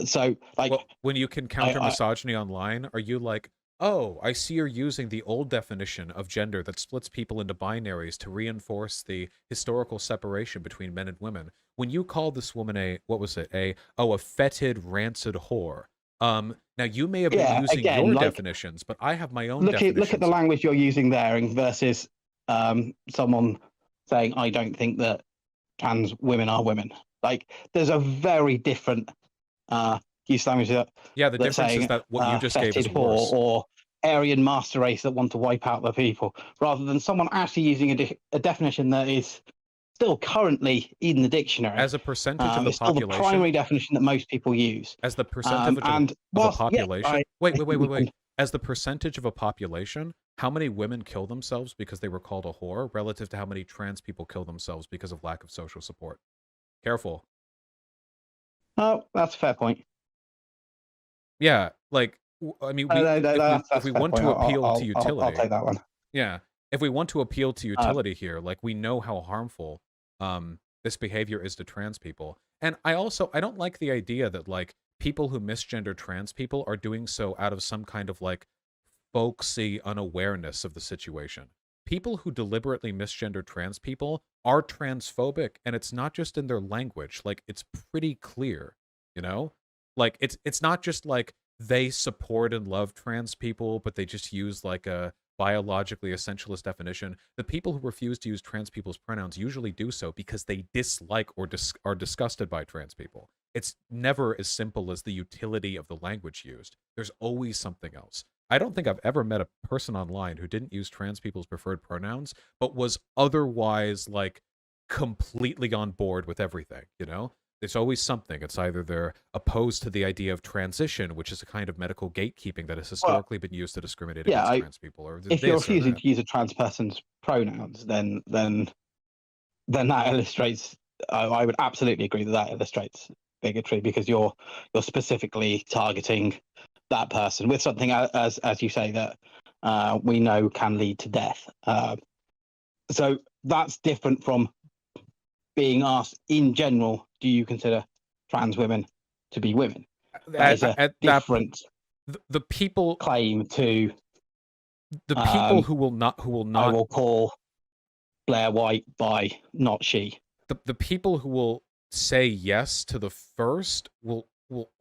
So like Well, when you can counter I misogyny online, are you like, oh, I see you're using the old definition of gender that splits people into binaries to reinforce the historical separation between men and women? When you call this woman a, what was it, a fetid, rancid whore. Now you may have been yeah, using again, your like definitions, but I have my own look at the definitions. language you're using there versus someone saying I don't think that trans women are women. Like there's a very different use language Yeah, the that's difference is saying that what you just gave fetid is whore worse. or Aryan master race that want to wipe out the people, rather than someone actually using a definition that is still currently in the dictionary. As a percentage of the It's still the population, primary definition that most people use. as the percentage And of a whilst, yeah, population. Wait, I wait, wait, think wait, we wait. can. As the percentage of a population, how many women kill themselves because they were called a whore relative to how many trans people kill themselves because of lack of social support? Careful. Oh, that's a fair point. Yeah, like I mean, we if That's we a fair want point. to appeal to I'll utility, take that one. yeah, if we want to appeal to Um, utility here, like we know how harmful this behavior is to trans people. And I don't like the idea that like people who misgender trans people are doing so out of some kind of like folksy unawareness of the situation. People who deliberately misgender trans people are transphobic, and it's not just in their language. Like it's pretty clear, you know? Like it's not just like they support and love trans people, but they just use like a biologically essentialist definition. The people who refuse to use trans people's pronouns usually do so because they dislike or are disgusted by trans people. it's never as simple as the utility of the language used. There's always something else. I don't think I've ever met a person online who didn't use trans people's preferred pronouns, but was otherwise like completely on board with everything, you know? There's always something. It's either they're opposed to the idea of transition, which is a kind of medical gatekeeping that has Well, historically been used to discriminate yeah, against trans people, or if you're this or refusing that. to use a trans person's pronouns, then that illustrates. I would absolutely agree that illustrates bigotry, because you're specifically targeting that person with something, as you say, that we know can lead to death. So that's different from being asked in general, do you consider trans women to be women? That is a At that, different the people, claim to. the people who will I not will call Blair White by not she. the people who will say yes to the first will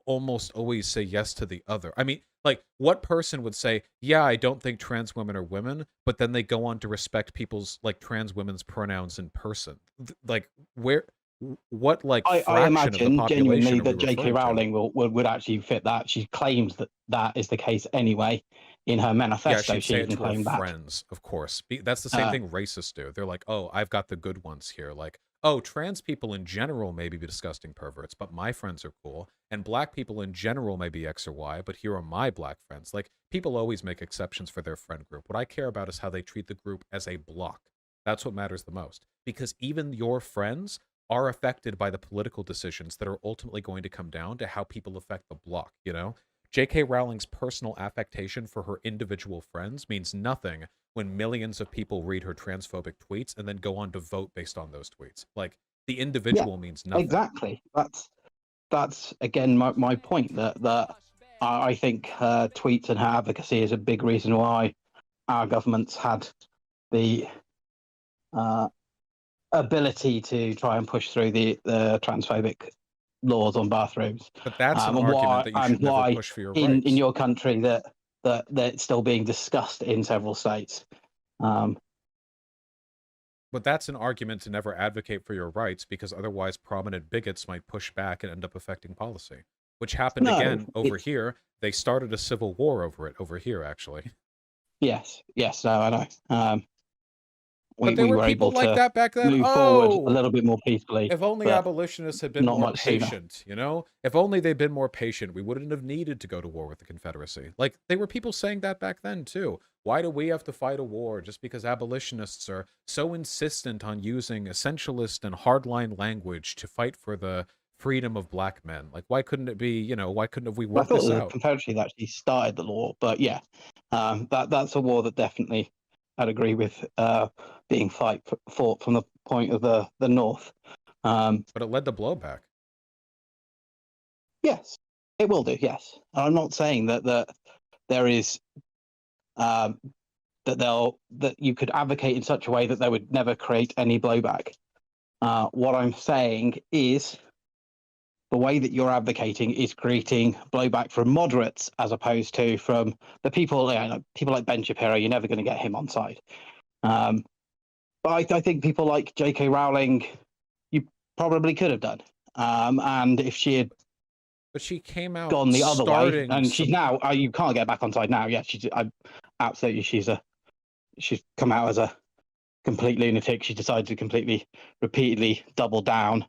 almost always say yes to the other. I mean, like, what person would say, "Yeah, I don't think trans women are women," but then they go on to respect people's like trans women's pronouns in person? Like, where, what like I fraction of the imagine population genuinely are we that J.K. referring to? Rowling would actually fit that. She claims that that is the case anyway. In her Yeah, manifesto, she'd she say it even to her claimed that. friends, of course. That's the same Uh, thing racists do. They're like, "Oh, I've got the good ones here." Like, "Oh, trans people in general may be disgusting perverts, but my friends are cool. And black people in general may be X or Y, but here are my black friends." Like, people always make exceptions for their friend group. What I care about is how they treat the group as a block. That's what matters the most. Because even your friends are affected by the political decisions that are ultimately going to come down to how people affect the block, you know? J.K. Rowling's personal affectation for her individual friends means nothing when millions of people read her transphobic tweets and then go on to vote based on those tweets. Like, the yeah, individual means nothing. exactly. That's again my point, that I think her tweets and her advocacy is a big reason why our government's had the uh, ability to try and push through the transphobic laws on bathrooms, But that's an and argument that you should never why push for your in rights. your country that it's still being discussed in several states. Um, But that's an argument to never advocate for your rights because otherwise prominent bigots might push back and end up affecting policy, which happened no, again over it's here. They started a civil war over it over here, actually. yes, no, I know. But there We were were people able like to that back then. move forward a Oh, little bit more peacefully, if only but abolitionists had been not more much sooner. patient, you know? If only they'd been more patient, we wouldn't have needed to go to war with the Confederacy. Like, there were people saying that back then, too. Why do we have to fight a war just because abolitionists are so insistent on using essentialist and hardline language to fight for the freedom of black men? Like, why couldn't it be, you know, why couldn't have we I worked thought this the out? Confederacy that actually started the law, but yeah, that's a war that definitely I'd agree with being fought from the point of the North. Um, But it led to blowback. yes, it will do. Yes, I'm not saying that there is um, that you could advocate in such a way that they would never create any blowback. What I'm saying is the way that you're advocating is creating blowback from moderates as opposed to from the people, people like Ben Shapiro. You're never going to get him on side. Um, but I think people like J.K. Rowling, you probably could have done. And if she had But she came out gone the other way, starting and she's now, you can't get back on side now. Yeah, absolutely, she's come out as a complete lunatic. She decided to repeatedly double down.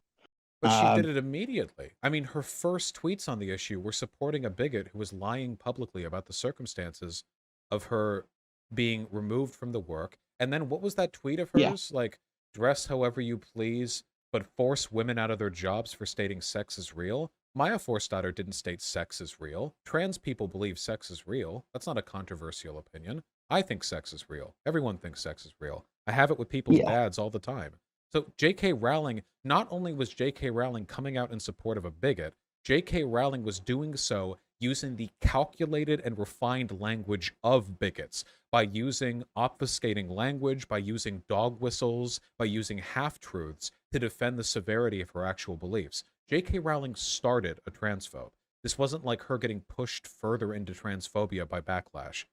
But she did it immediately. I mean, her first tweets on the issue were supporting a bigot who was lying publicly about the circumstances of her being removed from the work. And then what was that tweet of Yeah, hers? Like, dress however you please, but force women out of their jobs for stating sex is real. Maya Forstater didn't state sex is real. Trans people believe sex is real. That's not a controversial opinion. I think sex is real. Everyone thinks sex is real. I have it with people's yeah, dads all the time. So J.K. Rowling, not only was J.K. Rowling coming out in support of a bigot, J.K. Rowling was doing so using the calculated and refined language of bigots by using obfuscating language, by using dog whistles, by using half-truths to defend the severity of her actual beliefs. J.K. Rowling started a transphobe. This wasn't like her getting pushed further into transphobia by backlash.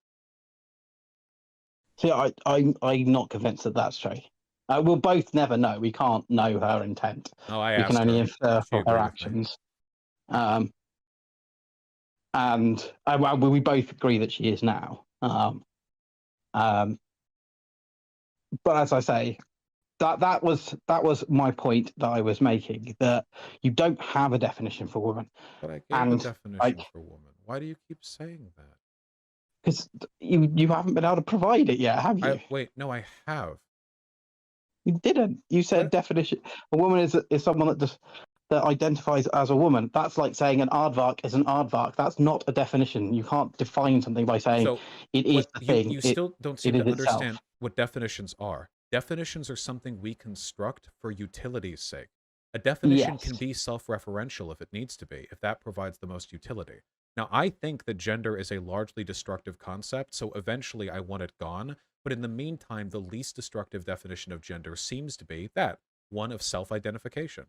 see, I'm not convinced that that's true. We'll both never know. We can't know her intent. Oh, I We can asked only her. infer She from her agreed with me. actions. And we both agree that she is now. But as I say, that was my point that I was making, that you don't have a definition for woman. But I gave a And definition for woman. Why do you keep saying that? Because you haven't been able to provide it yet, have you? Wait, no, I have. You didn't. You said What? definition. A woman is someone that identifies as a woman. That's like saying an aardvark is an aardvark. That's not a definition. You can't define something by saying So it is the thing. You still don't seem it is to itself. understand what definitions are. Definitions are something we construct for utility's sake. A definition Yes. can be self-referential if it needs to be, if that provides the most utility. Now, I think that gender is a largely destructive concept, so eventually I want it gone. But in the meantime, the least destructive definition of gender seems to be that, one of self-identification.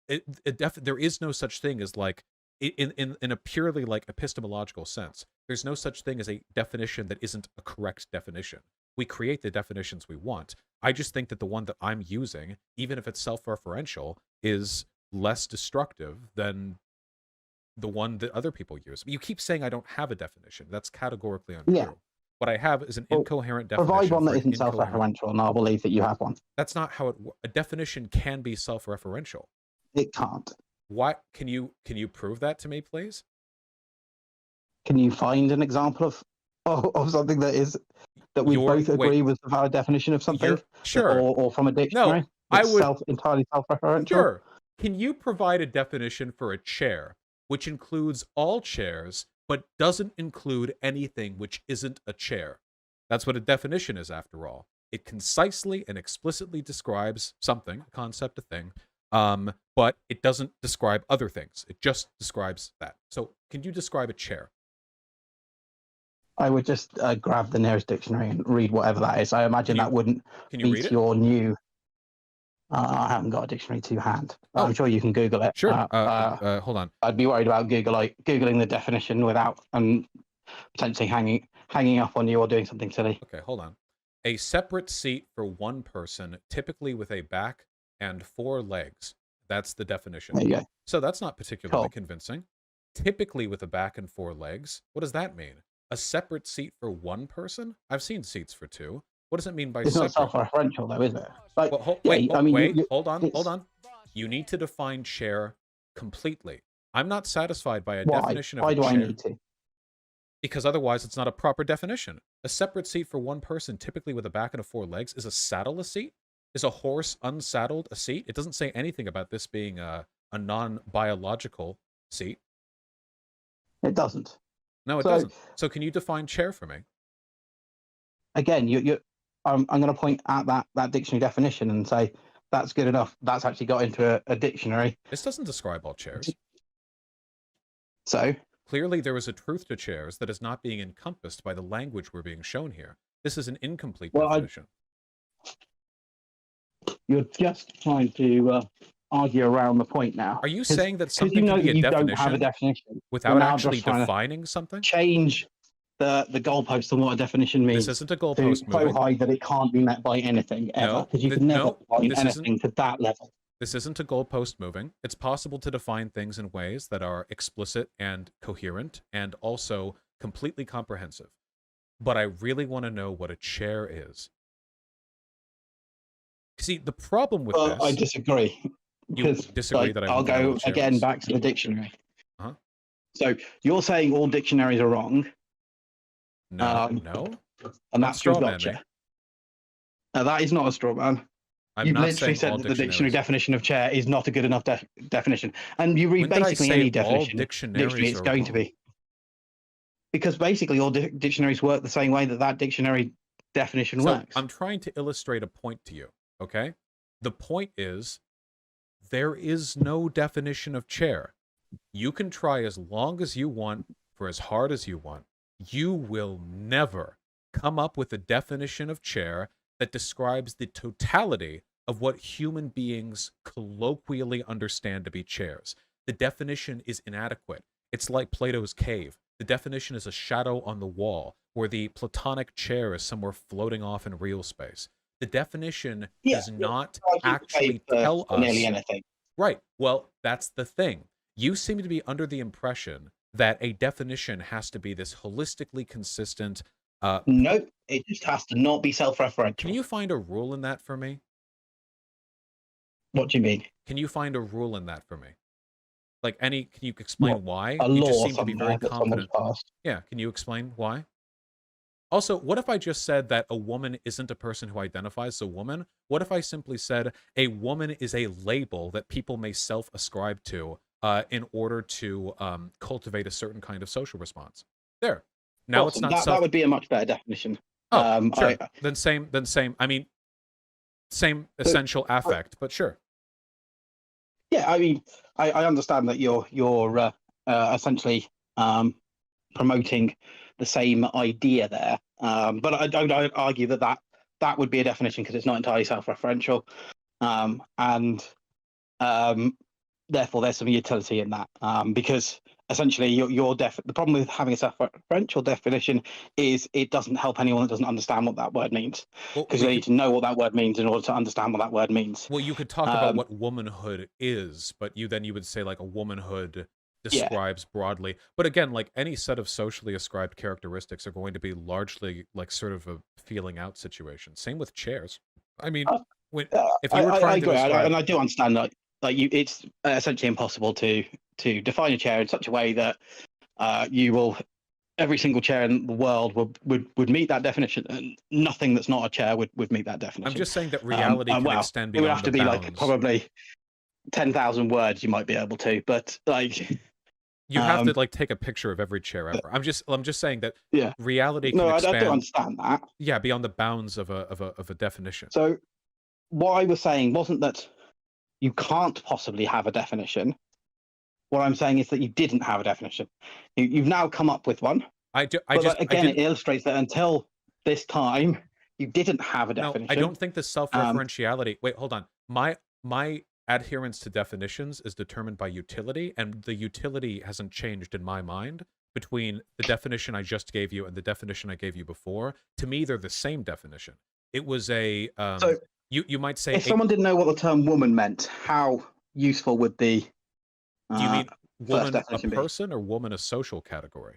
There is no such thing as, like, in a purely, like, epistemological sense, there's no such thing as a definition that isn't a correct definition. We create the definitions we want. I just think that the one that I'm using, even if it's self-referential, is less destructive than the one that other people use. You keep saying I don't have a definition. That's categorically untrue. Yeah. What I have is an incoherent definition. Provide one that isn't self-referential, and I'll believe that you have one. That's not how it works. A definition can be self-referential. It can't. Why? Can you prove that to me, please? Can you find an example of something that we both agree was a valid definition of something? Sure. Or from a dictionary? No, I would entirely self-referential. Sure. Can you provide a definition for a chair which includes all chairs but doesn't include anything which isn't a chair? That's what a definition is, after all. It concisely and explicitly describes something, a concept, a thing, but it doesn't describe other things. It just describes that. So can you describe a chair? I would just grab the nearest dictionary and read whatever that is. I imagine that wouldn't beat your new... I haven't got a dictionary to hand. I'm sure you can Google it. Sure. Hold on. I'd be worried about Googling the definition without potentially hanging up on you or doing something silly. Okay, hold on. A separate seat for one person, typically with a back and 4 legs. That's the definition. There you go. So that's not particularly convincing. Typically with a back and 4 legs. What does that mean? A separate seat for one person? I've seen seats for 2. What does it mean by it's separate? It's not self-referential, though, is it? Like, well, wait, hold on. You need to define chair completely. I'm not satisfied by a definition of a chair. Why do I need to? Because otherwise it's not a proper definition. A separate seat for one person, typically with a back and 4 legs. Is a saddle a seat? Is a horse unsaddled a seat? It doesn't say anything about this being a non-biological seat. It doesn't. No, it doesn't. So can you define chair for me? Again, I'm going to point at that dictionary definition and say that's good enough. That's actually got into a dictionary. This doesn't describe all chairs. So? Clearly there is a truth to chairs that is not being encompassed by the language we're being shown here. This is an incomplete definition. You're just trying to argue around the point now. Are you saying that something can be a definition, don't have a definition without actually defining something? Change the goalpost on what a definition means. This isn't a goalpost moving. So high that it can't be met by anything ever, because you can never define anything to that level. This isn't a goalpost moving. It's possible to define things in ways that are explicit and coherent and also completely comprehensive. But I really want to know what a chair is. See, the problem with this... I disagree. You disagree that I'll go again back to the dictionary. So you're saying all dictionaries are wrong. No. And that's your gotcha. That is not a straw man. You literally said that the dictionary definition of chair is not a good enough definition. And you read basically any definition. Dictionary, it's going to be. Because basically all dictionaries work the same way that dictionary definition works. I'm trying to illustrate a point to you, okay? The point is, there is no definition of chair. You can try as long as you want, for as hard as you want. You will never come up with a definition of chair that describes the totality of what human beings colloquially understand to be chairs. The definition is inadequate. It's like Plato's cave. The definition is a shadow on the wall, where the Platonic chair is somewhere floating off in real space. The definition does not actually tell us... nearly anything. Right. Well, that's the thing. You seem to be under the impression that a definition has to be this holistically consistent. No, it just has to not be Can self-referential. you find a rule in that for me? What do you mean? Can you find a rule in that for me? Like can you What, explain why? a You just law seem to be very somewhere that someone's confident. passed? Yeah, can you explain why? Also, what if I just said that a woman isn't a person who identifies as a woman? What if I simply said a woman is a label that people may self-ascribe to in order to cultivate a certain kind of social response? There. Now it's Awesome. not That would be a much better definition. Oh, sure. I Then same. I mean, same so, essential affect, but sure. yeah, I mean, I understand that you're essentially promoting the same idea there, but I'd argue that would be a definition because it's not entirely self-referential, and therefore there's some utility in that, because essentially the problem with having a self-referential definition is it doesn't help anyone that doesn't understand what that word means, Well, because you need to know what that word means in order to understand what that word means. Well, you could talk about what womanhood is, but you would say like a womanhood Yeah. describes broadly. But again, like any set of socially ascribed characteristics are going to be largely like sort of a feeling out situation. Same with chairs. I mean, when if you were I trying to agree, describe, and I do understand that. Like it's essentially impossible to define a chair in such a way that you will every single chair in the world would meet that definition, and nothing that's not a chair would meet that definition. I'm just saying that reality can well, extend it would beyond have the to be bounds. like probably 10,000 words. You might be able to, but like you have to like take a picture of every chair ever. I'm just saying that yeah, reality can no, I expand. do understand that. Yeah, beyond the bounds of a definition. So what I was saying wasn't that you can't possibly have a definition. What I'm saying is that you didn't have a definition. You've now come up with one. It illustrates that until this time, you didn't have a definition. No, I don't think the self-referentiality. Wait, hold on. My adherence to definitions is determined by utility, and the utility hasn't changed in my mind between the definition I just gave you and the definition I gave you before. To me, they're the same definition. It was a so you might say if someone didn't know what the term woman meant, how useful would the do you mean woman a be? person or woman a social category?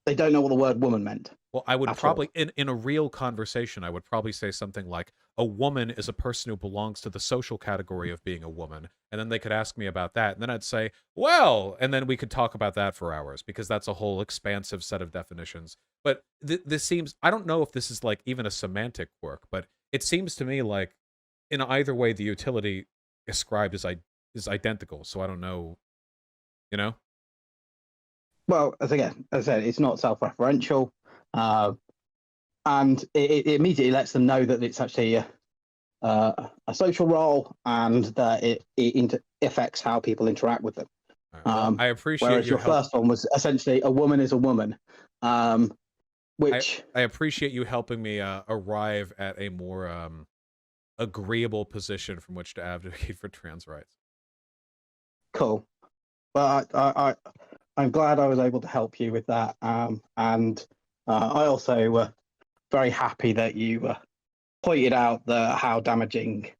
They don't know what the word woman meant. Well, I would probably, in a real conversation, I would probably say something like, a woman is a person who belongs to the social category of being a woman. And then they could ask me about that. And then I'd say, well, and then we could talk about that for hours because that's a whole expansive set of definitions. But this seems, I don't know if this is like even a semantic quirk, but it seems to me like in either way, the utility ascribed is identical. So I don't know, you know? Well, as I said, it's not self-referential, and it immediately lets them know that it's actually a social role and that it affects how people interact with them. Right, well, I appreciate whereas your first one was essentially a woman is a woman, which I appreciate you helping me arrive at a more agreeable position from which to advocate for trans rights. Cool. Well, I'm glad I was able to help you with that, and I also very happy that you pointed out how damaging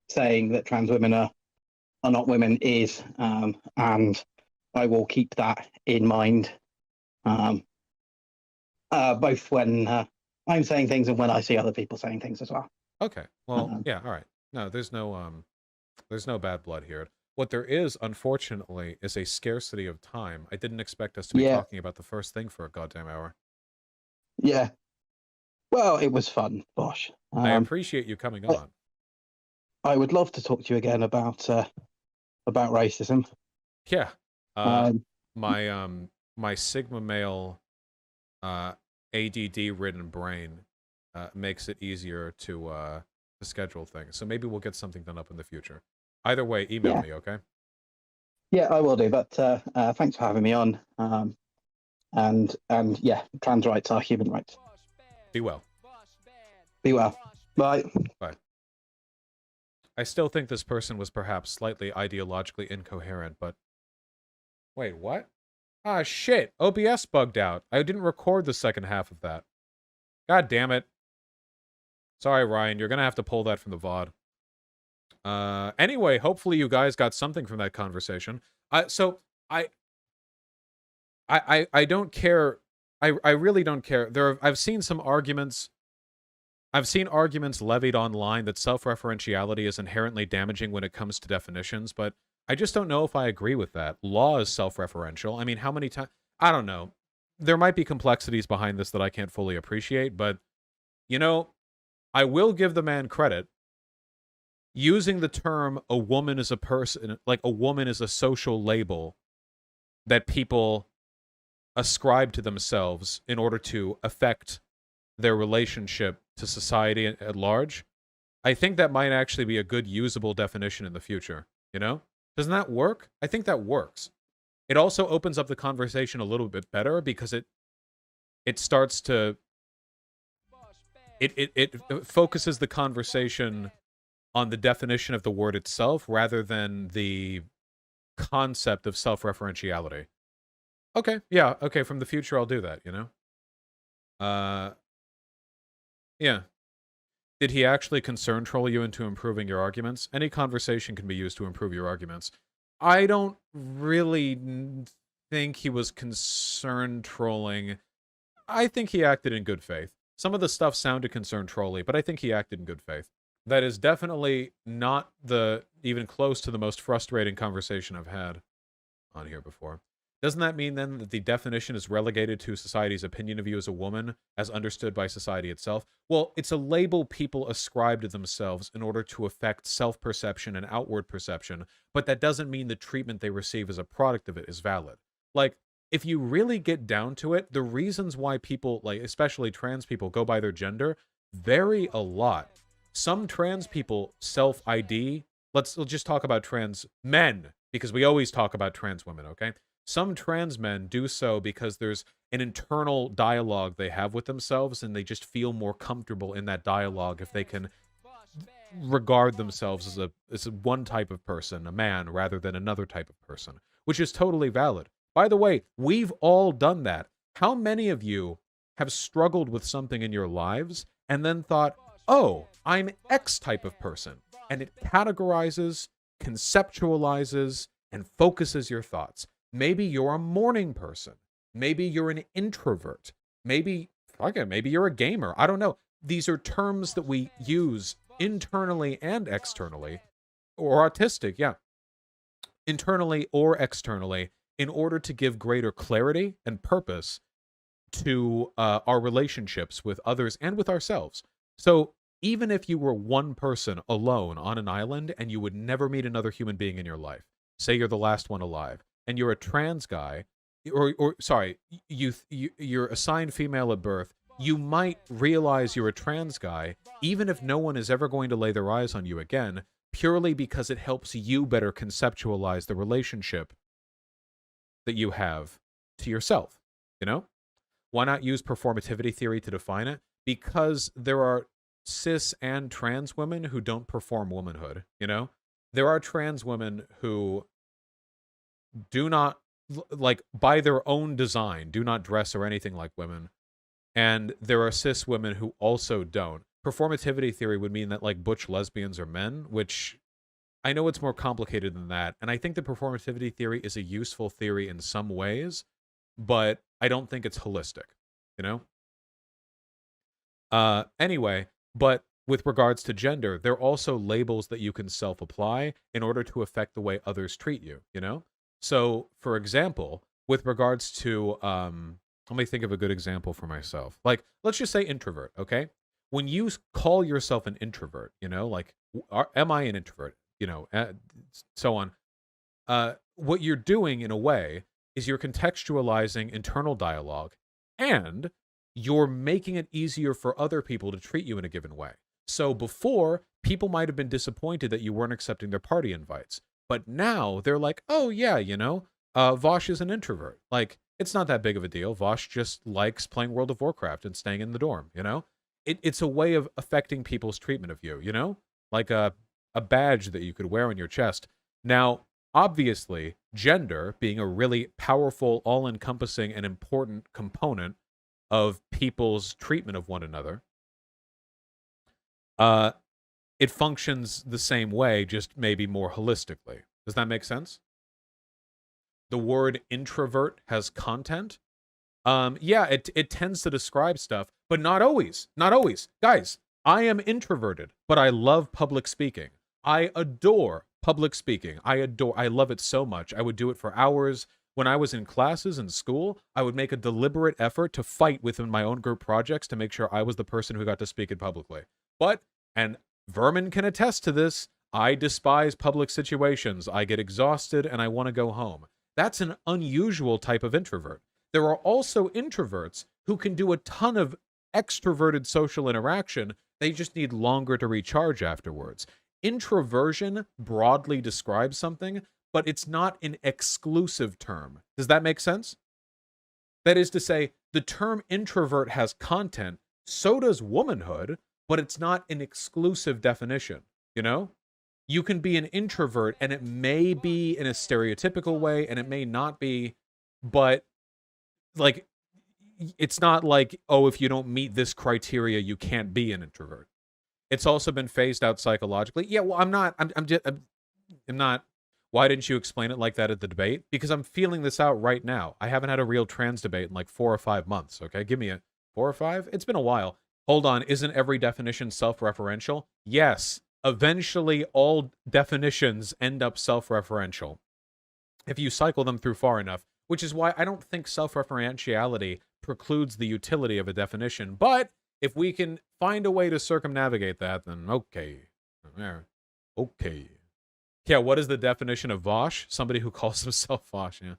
saying that trans women are not women is, and I will keep that in mind, both when I'm saying things and when I see other people saying things as well. Okay. Well, yeah. All right. No, there's no bad blood here. What there is, unfortunately, is a scarcity of time. I didn't expect us to be talking about the first thing for a goddamn hour. Yeah. Well, it was fun, Bosch. I appreciate you coming on. I would love to talk to you again about racism. Yeah. My Sigma male ADD-ridden brain makes it easier to schedule things. So maybe we'll get something done up in the future. Either way, email me, okay? Yeah, I will do. But thanks for having me on. And yeah, trans rights are human rights. Be well. Be well. Bye. Bye. I still think this person was perhaps slightly ideologically incoherent, but... Wait, what? Ah, shit. OBS bugged out. I didn't record the second half of that. God damn it. Sorry, Ryan. You're gonna have to pull that from the VOD. Anyway, hopefully you guys got something from that conversation. So I don't care. I really don't care. I've seen some arguments. I've seen arguments levied online that self-referentiality is inherently damaging when it comes to definitions, but I just don't know if I agree with that. Law is self-referential. I mean, how many times? I don't know. There might be complexities behind this that I can't fully appreciate, but, you know, I will give the man credit. Using the term a woman is a person, like a woman is a social label that people ascribe to themselves in order to affect their relationship to society at large, I think that might actually be a good usable definition in the future, you know? Doesn't that work? I think that works. It also opens up the conversation a little bit better because it starts to it focuses the conversation on the definition of the word itself rather than the concept of self-referentiality. Okay, yeah, okay, from the future I'll do that, you know? Yeah. Did he actually concern troll you into improving your arguments? Any conversation can be used to improve your arguments. I don't really think he was concern trolling. I think he acted in good faith. Some of the stuff sounded concern trolly, but I think he acted in good faith. That is definitely not even close to the most frustrating conversation I've had on here before. Doesn't that mean then that the definition is relegated to society's opinion of you as a woman, as understood by society itself? Well, it's a label people ascribe to themselves in order to affect self-perception and outward perception, but that doesn't mean the treatment they receive as a product of it is valid. Like, if you really get down to it, the reasons why people, like especially trans people, go by their gender vary a lot. Some trans people self-ID. Let's just talk about trans men, because we always talk about trans women, okay? Some trans men do so because there's an internal dialogue they have with themselves, and they just feel more comfortable in that dialogue if they can regard themselves as a one type of person, a man, rather than another type of person, which is totally valid. By the way, we've all done that. How many of you have struggled with something in your lives and then thought, oh, I'm X type of person, and it categorizes, conceptualizes, and focuses your thoughts? Maybe you're a morning person. Maybe you're an introvert. Maybe you're a gamer. I don't know. These are terms that we use internally and externally, or autistic, yeah, internally or externally, in order to give greater clarity and purpose to our relationships with others and with ourselves. So even if you were one person alone on an island and you would never meet another human being in your life, say you're the last one alive, and you're a trans guy, or sorry, you're assigned female at birth, you might realize you're a trans guy, even if no one is ever going to lay their eyes on you again, purely because it helps you better conceptualize the relationship that you have to yourself, you know? Why not use performativity theory to define it? Because there are cis and trans women who don't perform womanhood, you know? There are trans women who do not, like, by their own design, do not dress or anything like women. And there are cis women who also don't. Performativity theory would mean that, like, butch lesbians are men, which I know it's more complicated than that. And I think the performativity theory is a useful theory in some ways, but I don't think it's holistic, you know? Anyway, but with regards to gender, there are also labels that you can self-apply in order to affect the way others treat you, you know? So, for example, with regards to, let me think of a good example for myself. Like, let's just say introvert, okay? When you call yourself an introvert, you know, like, am I an introvert? You know, so on. What you're doing in a way is you're contextualizing internal dialogue, and you're making it easier for other people to treat you in a given way. So before, people might have been disappointed that you weren't accepting their party invites. But now they're like, oh yeah, you know, Vosh is an introvert. Like, it's not that big of a deal. Vosh just likes playing World of Warcraft and staying in the dorm, you know? It's a way of affecting people's treatment of you, you know? Like a badge that you could wear on your chest. Now, obviously, gender being a really powerful, all-encompassing, and important component of people's treatment of one another, it functions the same way, just maybe more holistically. Does that make sense? The word introvert has content. Yeah, it tends to describe stuff, but not always. Not always. Guys, I am introverted, but I love public speaking. I adore public speaking. I love it so much. I would do it for hours. When I was in classes in school, I would make a deliberate effort to fight within my own group projects to make sure I was the person who got to speak it publicly. But, and Vermin can attest to this, I despise public situations. I get exhausted and I want to go home. That's an unusual type of introvert. There are also introverts who can do a ton of extroverted social interaction. They just need longer to recharge afterwards. Introversion broadly describes something, but it's not an exclusive term. Does that make sense? That is to say, the term introvert has content, so does womanhood, but it's not an exclusive definition, you know? You can be an introvert, and it may be in a stereotypical way, and it may not be, but, like, it's not like, oh, if you don't meet this criteria, you can't be an introvert. It's also been phased out psychologically. Yeah, well, I'm not. Why didn't you explain it like that at the debate? Because I'm feeling this out right now. I haven't had a real trans debate in like 4 or 5 months, okay? Give me a 4 or 5? It's been a while. Hold on, isn't every definition self-referential? Yes. Eventually, all definitions end up self-referential if you cycle them through far enough, which is why I don't think self-referentiality precludes the utility of a definition. But if we can find a way to circumnavigate that, then okay. Okay. Yeah, what is the definition of Vosh? Somebody who calls himself Vosh, yeah.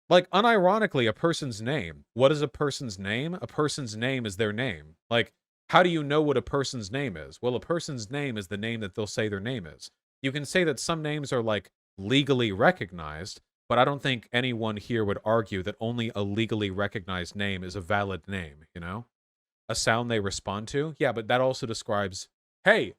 Like, unironically, a person's name. What is a person's name? A person's name is their name. Like, how do you know what a person's name is? Well, a person's name is the name that they'll say their name is. You can say that some names are, like, legally recognized, but I don't think anyone here would argue that only a legally recognized name is a valid name, you know? A sound they respond to? Yeah, but that also describes, hey,